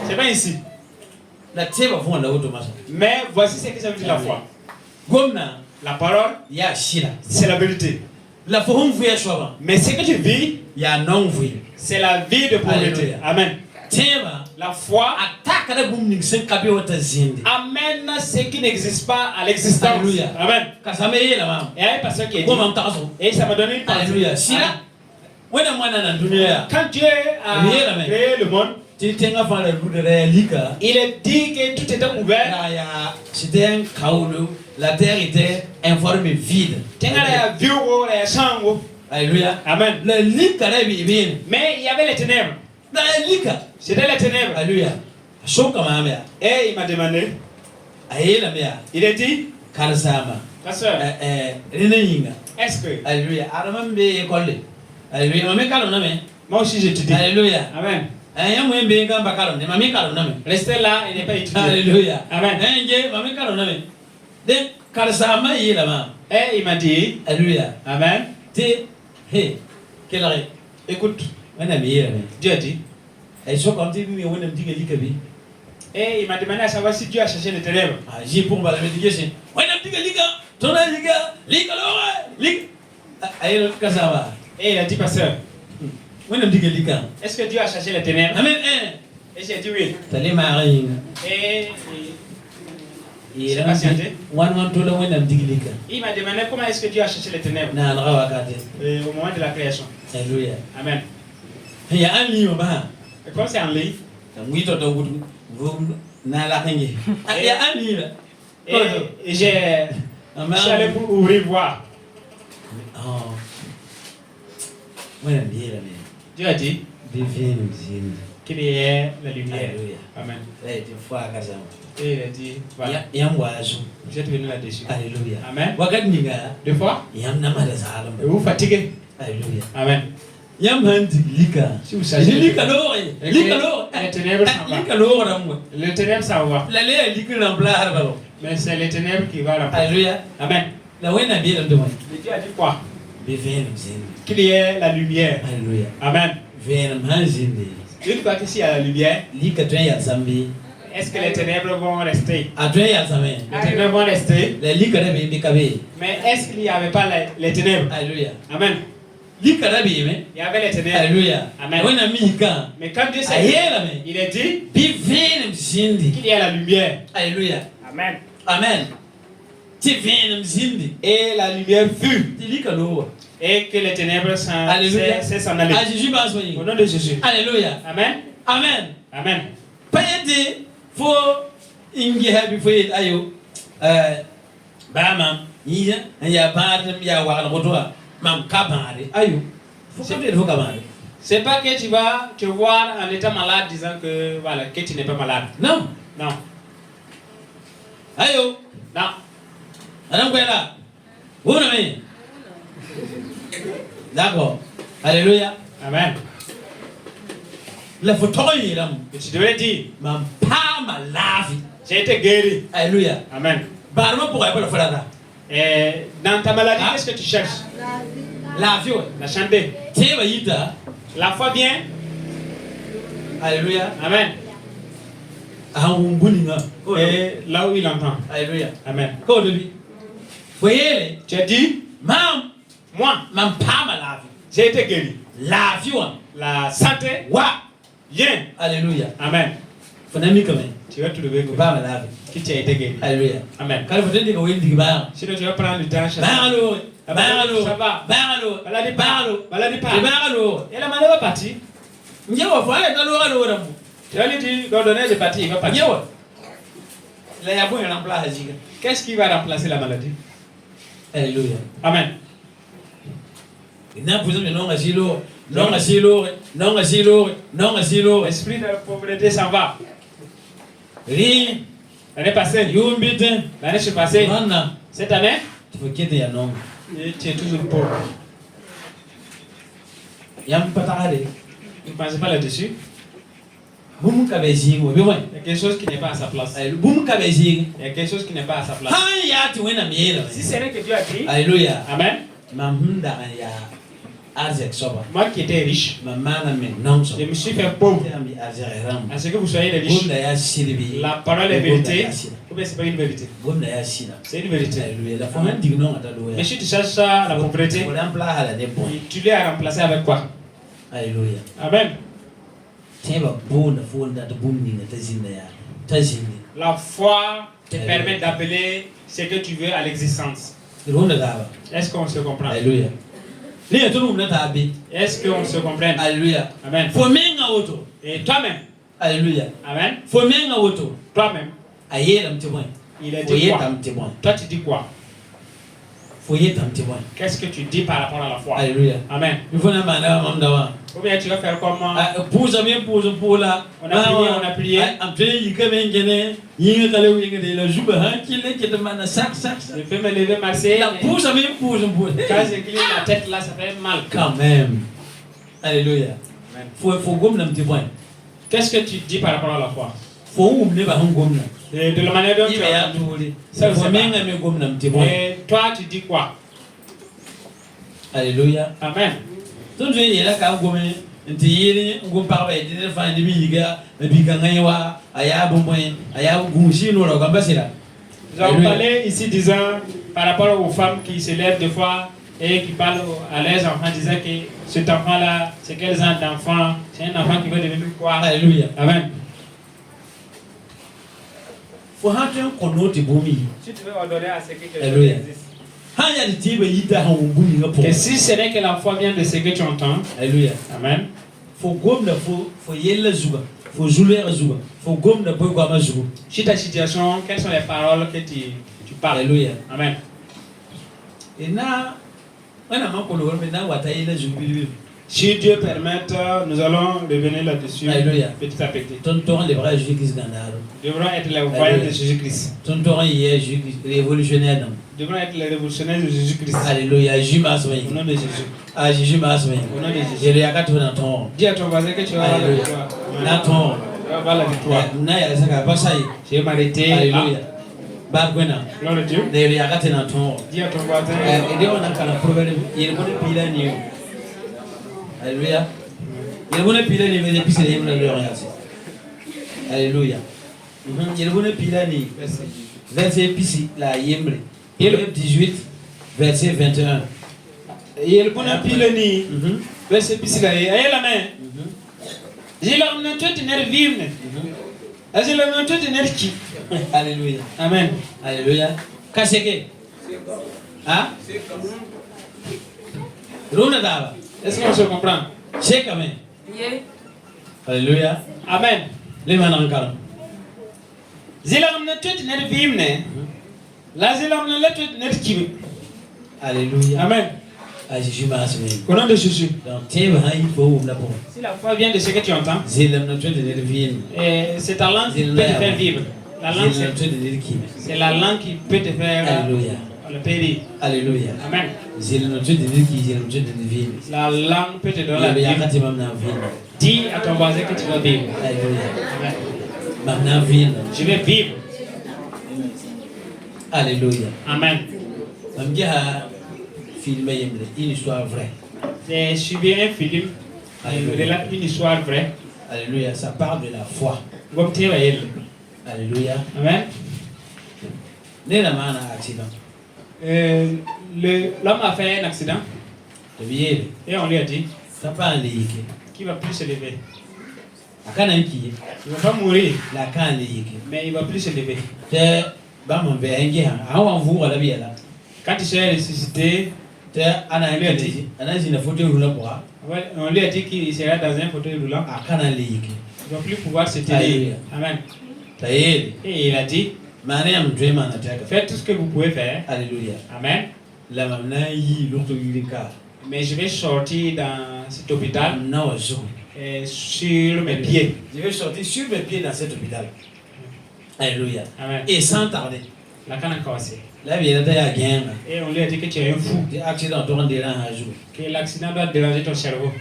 C'est pas ici. Mais voici ce que ça veut dire la foi. La parole, c'est la vérité. Mais ce que tu vis, c'est la vie de pauvreté. Amen. La foi amène ce qui n'existe pas à l'existence. Amen. Et il y a un pasteur qui est dit, et ça m'a donné une parole. Quand Dieu a créé le monde, il a dit que tout était ouvert. C'était un chaos. La terre était informée vide. Alléluia. Amen. Mais il y avait les ténèbres. C'était les ténèbres. Alléluia. Et il m'a demandé. Il a dit, pasteur, est-ce que Alléluia. Alléluia. Moi aussi j'étudie. Alléluia. Amen. Restez là et n'est pas étudié. Alléluia. Amen. Et il m'a dit, alléluia. Amen. Hey, quelle heure? Écoute, Dieu a dit. Et il m'a demandé à savoir si Dieu a cherché les ténèbres. J'ai pour ma médication. Et il a dit, pasteur, est-ce que Dieu a cherché les ténèbres? Amen. Et j'ai dit oui. Et Il s'est patienté. Il m'a demandé comment est-ce que Dieu a cherché les ténèbres au moment de la création. Alléluia. Amen. Il y a un livre, Et comme c'est en ligne, il y a un livre. et je suis allé pour ouvrir voir. Oh. Dieu a dit qu'il y ait la lumière. Alléluia. Amen. Et Et il a dit, voilà, vous êtes venu là-dessus. Alléluia. Amen. Alléluia. Deux fois. Et vous fatiguez. Alléluia. Amen. Si vous savez, les ténèbres s'en vont. Mais c'est les ténèbres qui vont remplacer. Alléluia. Amen. Mais Dieu a dit quoi? Qu'il y ait la lumière. Alléluia. Amen. Une fois qu'ici il y a la lumière, est-ce que les ténèbres vont rester? Les ténèbres vont rester. Mais est-ce qu'il n'y avait pas les ténèbres? Alléluia. Amen. Il y avait les ténèbres. Alléluia. Amen. Mais quand Dieu s'est dit, il a dit qu'il y a la lumière. Alléluia. Amen. Amen. Et la lumière fut. Et que les ténèbres s'en allaient. Au nom de Jésus. Alléluia. Amen. Amen. Amen. Payete for ingi happy for it ayo. Bama. Ya baatam ya wala gotoa. Mam kabare ayo. C'est pas que tu vas te voir en état malade disant que voilà que tu n'es pas malade. Non. Non. Ayo. Non. Adam kwela. Wona me. D'accord. Alléluia. Amen. La photo yi ram. Tu devrais dire, Mam pa malavi. j'ai été guéri. Alléluia. Amen. Barma pour pas le faire. Et dans ta maladie, qu'est-ce que tu cherches? La vie. La chanter. Teba yita. La foi vient. Alléluia. Amen. Et là où il entend. Alléluia. Amen. Voyez, Tu as dit, mam, moi, mam pas malavi. j'ai été guéri. La vie. La santé Wa. vient. Alléluia. Amen. Fonami comme Tu vas trouver que pas malavi. tu as été guéri. Alléluia. Amen. Quand vous dites que vous dites ba. Sinon tu vas prendre le temps. Bangalo. Bangalo. Ça va. Bangalo. Maladie Bangalo. Maladie pas. Bangalo. Et la maladie va partir. Ngewa fa ya talo alo ramu. Tu vas lui dire, donner des parties, il va partir. Ngewa. La ya bon remplace jiga. Qu'est-ce qui va remplacer la maladie? Alléluia. Amen. Ina puzo non asilo. Non asilo. Non asilo. Non asilo. L'esprit de la pauvreté s'en va. Ri. L'année passée. Yumbite. L'année passée. Nana. Cette année. Tu veux quitter ya non. Tu es toujours pauvre. Yam patale. Ne pensez pas là-dessus. Boum kabezi wo bi won. Il y a quelque chose qui n'est pas à sa place. Boum kabezi. Il y a quelque chose qui n'est pas à sa place. Han ya ti wena miela. Si c'est vrai que Dieu a dit. Alléluia. Amen. Mamhunda ya Azek soba. Moi qui étais riche, Mamana men non so. je me suis fait pauvre. Yambi Azeram. À ce que vous soyez les riches. Bunda ya silibi. La parole est vérité. Ou bien c'est pas une vérité. Bunda ya sina. C'est une vérité. Alléluia. La femme dit non atalo ya. Mais si tu cherches ça, la pauvreté, Pour remplacer hala de bon. tu l'as remplacé avec quoi? Alléluia. Amen. Teba bunda fonda de bumni na tazina ya. Tazini. La foi te permet d'appeler ce que tu veux à l'existence. Ronda daba. Est-ce qu'on se comprend? Alléluia. Ni atunu na tabi. Est-ce qu'on se comprend? Alléluia. Amen. Fomenga auto. Et toi-même. Alléluia. Amen. Fomenga auto. Toi-même. Ayela mtibon. Il a dit quoi? Mtibon. Toi tu dis quoi? Foyeta mtibon. Qu'est-ce que tu dis par rapport à la foi? Alléluia. Amen. Il faut na mana mamdawa. Ou bien tu vas faire comment? Pouza bien pouza pola. On a prié. Am te yika bengene. Yinga kale winga de la juba ha kile ke de mana sak. Je peux me lever, marcher. La pouza bien pouza pola. Quand j'incline la tête là, ça fait mal. Quand même. Alléluia. Amen. Faut gomna mtibon. Qu'est-ce que tu dis par rapport à la foi? Faut umne ba gomna. De la manière dont tu ya as. tuli. Ça Faut menga me gomna mtibon. Et toi tu dis quoi? Alléluia. Amen. Donc je y la ka gomé. Nti yiri ngum pa ba yidi fa ndi mi yiga na bi kan ngaiwa aya bomwe aya gunshi no ro gamba sira. Nous avons parlé ici disant par rapport aux femmes qui se lèvent des fois et qui parlent à leurs enfants disant que cet enfant là c'est quel genre d'enfant, c'est un enfant qui va devenir quoi? Alléluia. Amen. faut un kono ti bumi. Si tu veux ordonner à ce que quelque chose Alléluia. existe. Hanya di tibe yita ha bumi ngapo. Et si ce n'est que la foi vient de ce que tu entends, Alléluia. amen. Faut gomna faut yella zuba. Faut jouer zuba. Faut gomna boy kwa mazuba. Si ta situation, quelles sont les paroles que tu parles? Alléluia. Amen. Et na wana makolo na wataila zubi. Si Dieu permet, nous allons revenir là-dessus Alléluia. petit à petit. Tonton les vrais Jésus-Christ gandaro. Devront être les voyants de Jésus-Christ. Tonton hier Jésus révolutionnaire. Devront être les révolutionnaires de Jésus-Christ. Alléluia. Jumaswe. Au nom de Jésus. Ah Jésus maswe. Au nom de Jésus. Je le yakatu na ton. Dis à ton voisin que tu vas avoir la Alléluia. victoire. Na ton. Tu vas avoir la victoire. Na ya saka pasai. Je vais m'arrêter. Alléluia. Barkwena. Gloire de Dieu. Ne le yakatu na ton. Dis à ton voisin. Et on a kana problème. Il faut ne pila ni. Alléluia. Il faut ne pila ni mais depuis c'est le leur yasi. Alléluia. Il faut ne pila ni. Verset pisi la yembre. Proverbe 18 verset 21. Il faut ne pile ni. Verset pisi la yembre. Ayez la main. J'ai l'homme toi tu n'es vivre. J'ai l'homme toi tu n'es qui. Alléluia. Amen. Alléluia. Kaseke. Ah? Rona dava. Est-ce qu'on se comprend? C'est quand même. Yeah. Alléluia. Amen. Les mains en calme. J'ai l'homme toi tu n'es vivre. Là j'ai l'homme toi tu n'es qui. Alléluia. Amen. Ah, Jésus m'a assuré. Au nom de Jésus. Donc, tu es il faut la bonne. Si la foi vient de ce que tu entends, C'est l'homme de vie. et c'est ta langue qui peut te faire vivre. La langue, C'est l'homme de qui. c'est la langue qui peut te faire Alléluia. le pays. Alléluia. Amen. C'est l'homme de qui. C'est l'homme de vie. La langue peut te donner la Il y a vie. quand même la vie. Dis à ton voisin que tu vas vivre. Alléluia. Amen. Maintenant, vie. Je vais vivre. Alléluia. Amen. Même qui a filmé une histoire vraie. J'ai suivi un film, relate une histoire vraie. Alléluia. Ça parle de la foi. Comme tu es. Alléluia. Amen. Né la main à accident. L'homme a fait un accident De vie. et on lui a dit Ça parle de yiki. qu'il ne va plus se lever. A kana yiki. Il ne va pas mourir, La can de yiki. mais il ne va plus se lever. Te ba mon be engi ha. Awan vu wala bi la. Quand il s'est ressuscité, Te ana yiki. Ana zina photo roulant pour. on lui a dit qu'il sera dans un fauteuil roulant. A kana le yiki. Il ne va plus pouvoir se tenir. Alléluia. Amen. Tayeli. Et il a dit, Mariam Dream na taka. faites tout ce que vous pouvez faire. Alléluia. Amen. La mamna yi l'autre yirika. Mais je vais sortir dans cet hôpital Na wazo. sur mes pieds. Je vais sortir sur mes pieds dans cet hôpital. Alléluia. Amen. Et sans tarder. La canne a cassé. La vie est à gain. Et on lui a dit que tu es un fou, Des accidents tournent des rangs à jour. que l'accident doit déranger ton cerveau.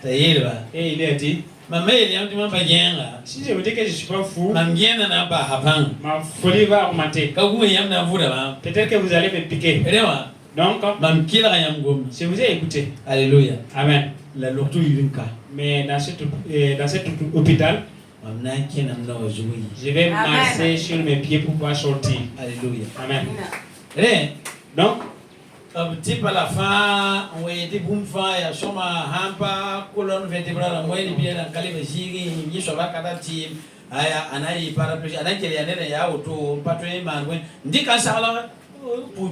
Tayeli ba. Et il lui a dit, Maman il y a un petit peu pas gain là. si je vous dis que je ne suis pas fou, Mam gain na ba hapang. ma folie va augmenter. Ka gu yam na vuda ba. Peut-être que vous allez me piquer. Edewa. Donc, Mam kila yam gom. je vous ai écouté. Alléluia. Amen. La lortu yirinka. Mais dans cet hôpital, Mam na kenam na wazo yi. je vais Amen. marcher sur mes pieds pour pouvoir sortir. Alléluia. Amen. Re. Donc, Tipo la fa, on était boum fa ya soma hampa colonne vertébrale moi ni bien kale beshigi ni soba kata team aya anai parapluie anakele ya nene ya auto patwe mangwe ndika sala pour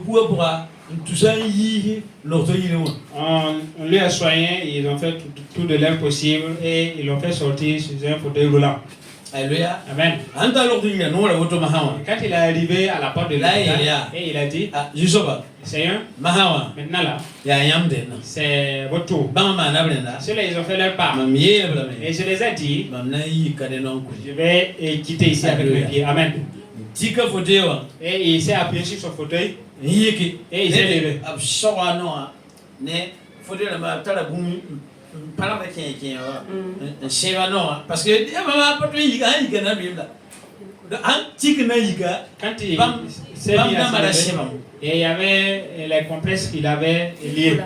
tout ça yi l'auto yi no on lui a soigné, ils ont fait tout de leur possible et ils l'ont fait sortir sur un fauteuil roulant. Alléluia. Amen. Anta l'auto yi no la auto mahawa Quand il est arrivé à la porte de Là, l'hôpital, il y a- et il a dit, ah jusoba Seigneur, mahawa maintenant là, ya yam den c'est votre tour. ba ma na brenda Ceux-là, ils ont fait leur part. mam ye la Et je les ai dit, mam na yi kade non ku je vais quitter ici avec mes Alléluia. pieds. Amen. tika fauteuil wa Et il s'est appuyé sur son fauteuil. yiki Et il s'est levé. absorba no ne fauteuil la ma tala bum para ba ken sheba no parce que mama pas yi ga na bi la an tika na yi ga Quand il Bam- s'est bam mis na à mara se lever, sheba et il y avait les compresses qu'il avait liées.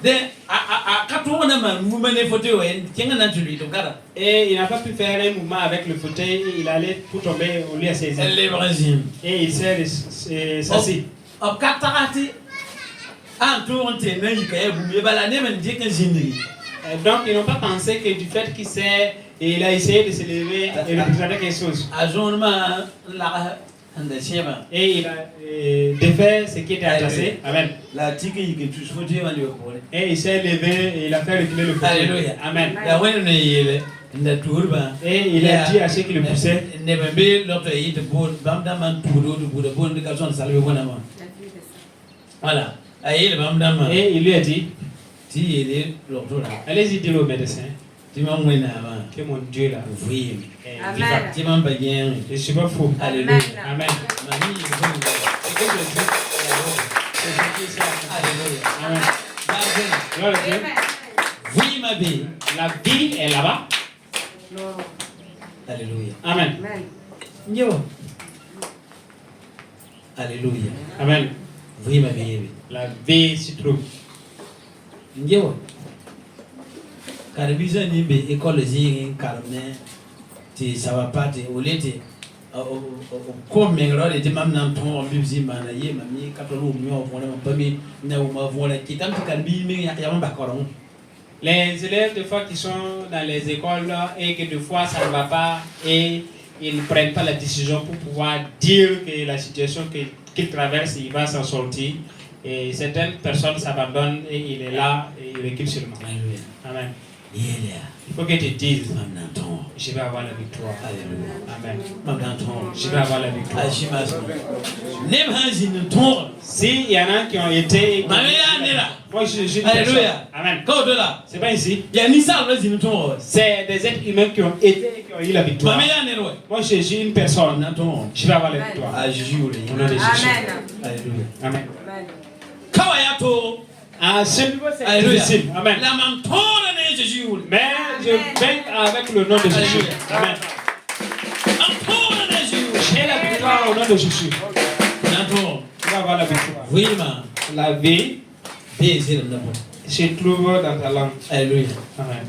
de a ka to na ma mu mane fauteuil wa kenga na tulu to kara Et il n'a pas pu faire un mouvement avec le fauteuil. Et il allait tout tomber au lieu de ses ailes. elle brésil Et il s'est s'assis. ab ka takati an to on te na yi ka ya bum ye bala ne man dika zindri Donc ils n'ont pas pensé que du fait qu'il s'est... Et il a essayé de se lever et représenter quelque chose. a zone ma la Et il a défait ce qui était attaché. Amen. Et il s'est levé et il a fait reculer le poteau. Alléluia. Amen. Et il a dit à ceux qui le poussaient. Voilà. Et il lui a dit, allez-y dire au médecin que mon Dieu là est vivant. Je ne suis pas fou. Alléluia. Amen. Amen. Oui, ma vie. La vie est là-bas. Alléluia. Amen. Alléluia. Amen. Oui, ma vie. La vie s'y trouve. Carabisa ni be école zing carne ti sawapati olete ko mengro de mam nan ton bizi mana ye mami katolo mio vona pami na uma vona kitam kalbi mi ya mba koron. Les élèves de fois qui sont dans les écoles et que de fois ça ne va pas et ils ne prennent pas la décision pour pouvoir dire que la situation qu'ils traversent, il va s'en sortir. Et certaines personnes s'abandonnent et il est là et il recule seulement. Amen. Il faut que tu te dises, je vais avoir la victoire. Amen. Je vais avoir la victoire. S'il y en a qui ont été... Moi je suis une personne. Amen. C'est pas ici. C'est des êtres humains qui ont été et qui ont eu la victoire. Moi je suis une personne. Je vais avoir la victoire. Au nom de Jésus. Amen. À ce niveau, c'est difficile. Amen. Mais je baigne avec le nom de Jésus. Amen. J'ai la victoire au nom de Jésus. Tu vas avoir la victoire. Oui, ma. La vie se trouve dans ta langue. Alléluia. Amen.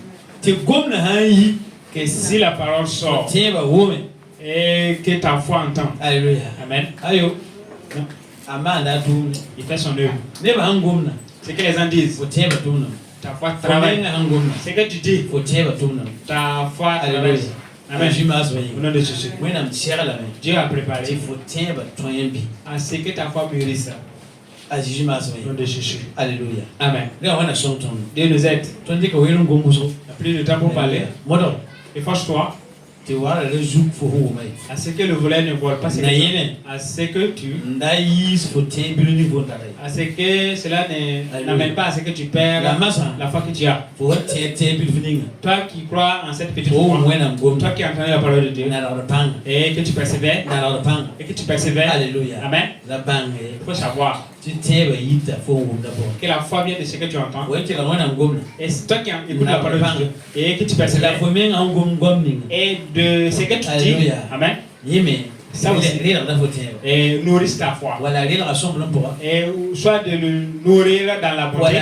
Que si la parole sort et que ta foi entend. Alléluia. Amen. Il fait son œuvre. C'est que les gens disent. Ta foi travaille. C'est que tu dis. Ta foi travaille. Amen. Au nom de Jésus. Dieu a préparé. À ce que ta foi mûrisse. Au nom de Jésus. Alléluia. Amen. Dieu nous aide. Plus de temps pour parler. Efforce-toi. À ce que le volet ne vole pas, à ce que tu, à ce que cela n'amène pas à ce que tu perds la foi que tu as. Toi qui crois en cette petite foi, toi qui entends la parole de Dieu, et que tu persévères, Alléluia. Amen. Il faut savoir que la foi vient de ce que tu entends. Et c'est toi qui écoutes la parole de Dieu et que tu persévères. Et de ce que tu dis, amen. Ça aussi. Et nourrir ta foi. Et soit de le nourrir dans la bonté,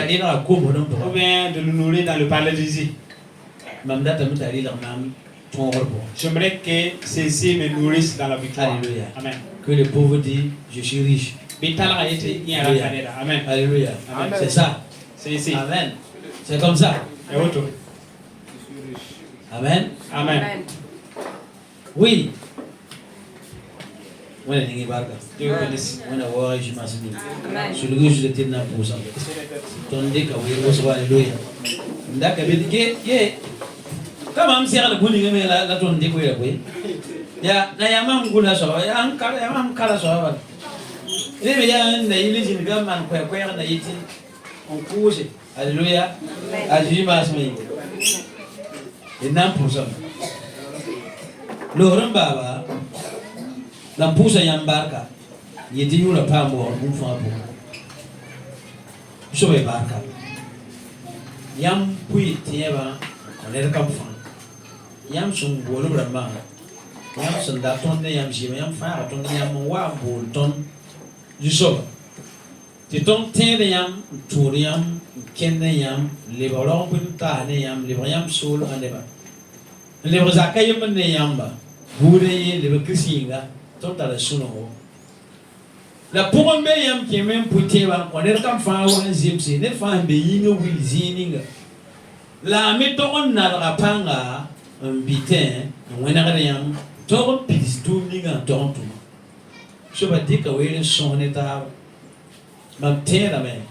ou bien de le nourrir dans le parallésie. J'aimerais que ceci me nourrisse dans la victoire. Alléluia. Amen. Que les pauvres disent, je suis riche. Amen. Alléluia. Amen. C'est ça. C'est ici. Amen. C'est comme ça. Et autour. Amen. Amen. Oui. Dieu bénisse. Sur le je te na pour ça. Ton dé ka oui alléluia. Ndaka bidike ye. Kama msiaka la kuni ngeme la ton dé ko ya ko. Ya na ya mam guna so ya an kala ya mam kala so ba. Ile ya na ile jin ga man ko ko ya na yiti. On couche. Alléluia. Ajima asmi. Et non pour ça. Le baba la pousa yambarka yedi yula pambo mfa po so be barka yam pui tieba oner kam fa yam sun bolu brama yam sun da ton de yam jima yam fa ton yam wa bol ton du so ti ton te de yam tour yam ken de yam le bolon pun ta ne yam le yam sol ande ba le zakayem ne yamba bude le krisinga la suno la pour be yam ki men puteba on er kam fa wa zimsi ne fa be yinga wil zininga la mi to on na rapanga un bitin wena ga yam to pis tu ninga to so ba dika wele sonne ta mam tera me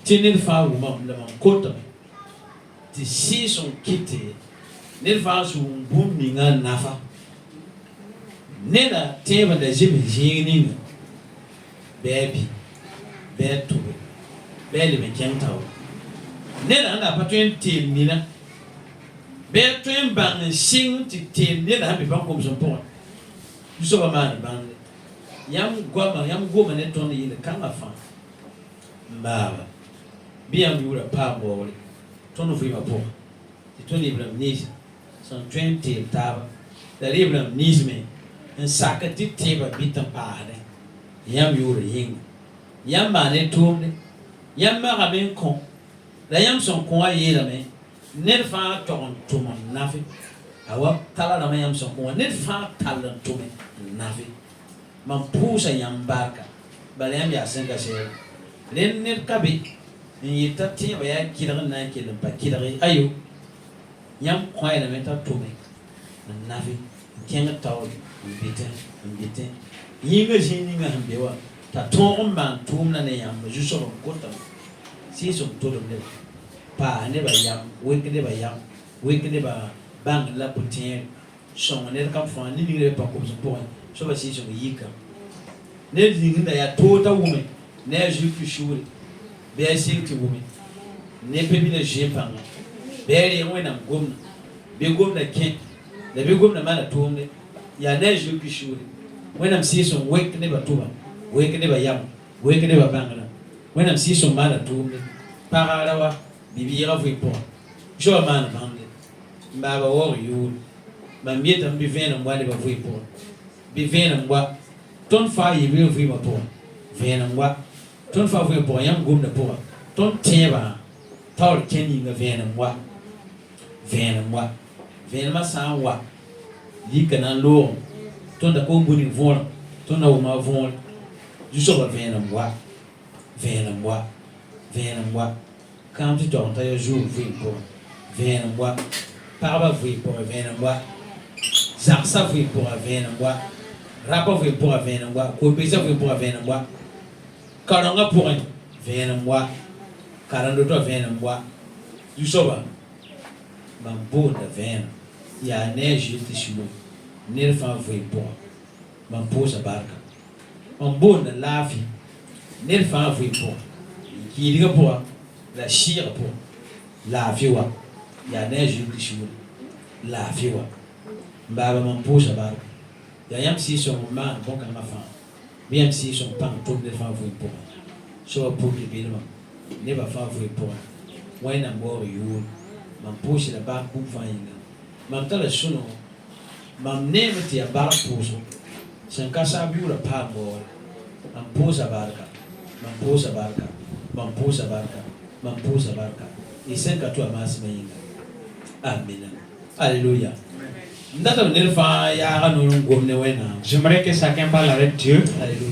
tinil fa wu mam la mam kota ti si son kite nel fa su bum minga nafa nena tema da jimi jini baby betu beli me kentawo nena anda patuen tim nina betuen bang sing ti tim nena habi bang kom son pon so ba man bang yam goma ne ton yi le kanga fa mbaba biam yura pa bo ton of ma po ti ton ibram nis son 20 taba da ibram nis me en sakati teba bitan pa ne yam yura yin yam ba ne tumne yam ma ga ben kon la yam son kon ayi la me ne fa ton tumon nafi awa tala na yam son kon ne fa talan tumen nafi man pusa yam barka bale yam ya senga se len ne kabi ni tati ba ya kiran na kiran pa kiran ayo yam kwai na meta tumen nafi kenga tawo biten yinga jininga hambewa ta ton man tumna ne yam ju so ko ta si so to do ne pa ne ba yam weke ne ba bang la putin so ne ka fa ni ni pa ko so so ba si so yika ne zinga ya tota wume ne ju ku shuri be si ti wume ne pe bi le je pa be ri wena gomna be gomna ken da be gomna mala tumne ya ne ju ku shuri wena si so weke ne ba tuba weke ne ba yam weke ne ba bangala wena si so mala tumne pararawa bibira fu po jo man bande mbaba wo yu ba mieta mbi vena mwale ba fu po bi vena mwa ton fa yi bi fu ma po vena mwa ton fa fu po yam gum na po ton teba tawr keni nga vena mwa ma sa wa dika na lo ton da ko mbuni vola ton na ma vola ju so ba vena mwa quand tu t'entends un jour pour venir moi par va pour venir moi ça pour venir moi rapport pour venir moi coopération pour venir moi quand pour venir moi quand on doit venir moi tu sais pas ma bonne venir il y a neige de chimo ne fa pour ma pose barca ma bonne la vie ne fa pour qui diga pour la chire pour la viwa ya neige du chou la viwa mbaba mamposa ba ya yam si son man bon kan ma fa bien si son pan tout de fa vous pour so pour le bilma ne ba fa vous pour when am go you mamposa la ba ku fa inga mam tala suno mam ne meti ya ba poso sen kasa biu la pa mo mamposa barka mamposa barka isenka tu amasi mainga amina alléluia ndata ndelfa ya hanu ngomne wena j'aimerais que chacun parle avec Dieu. Alléluia.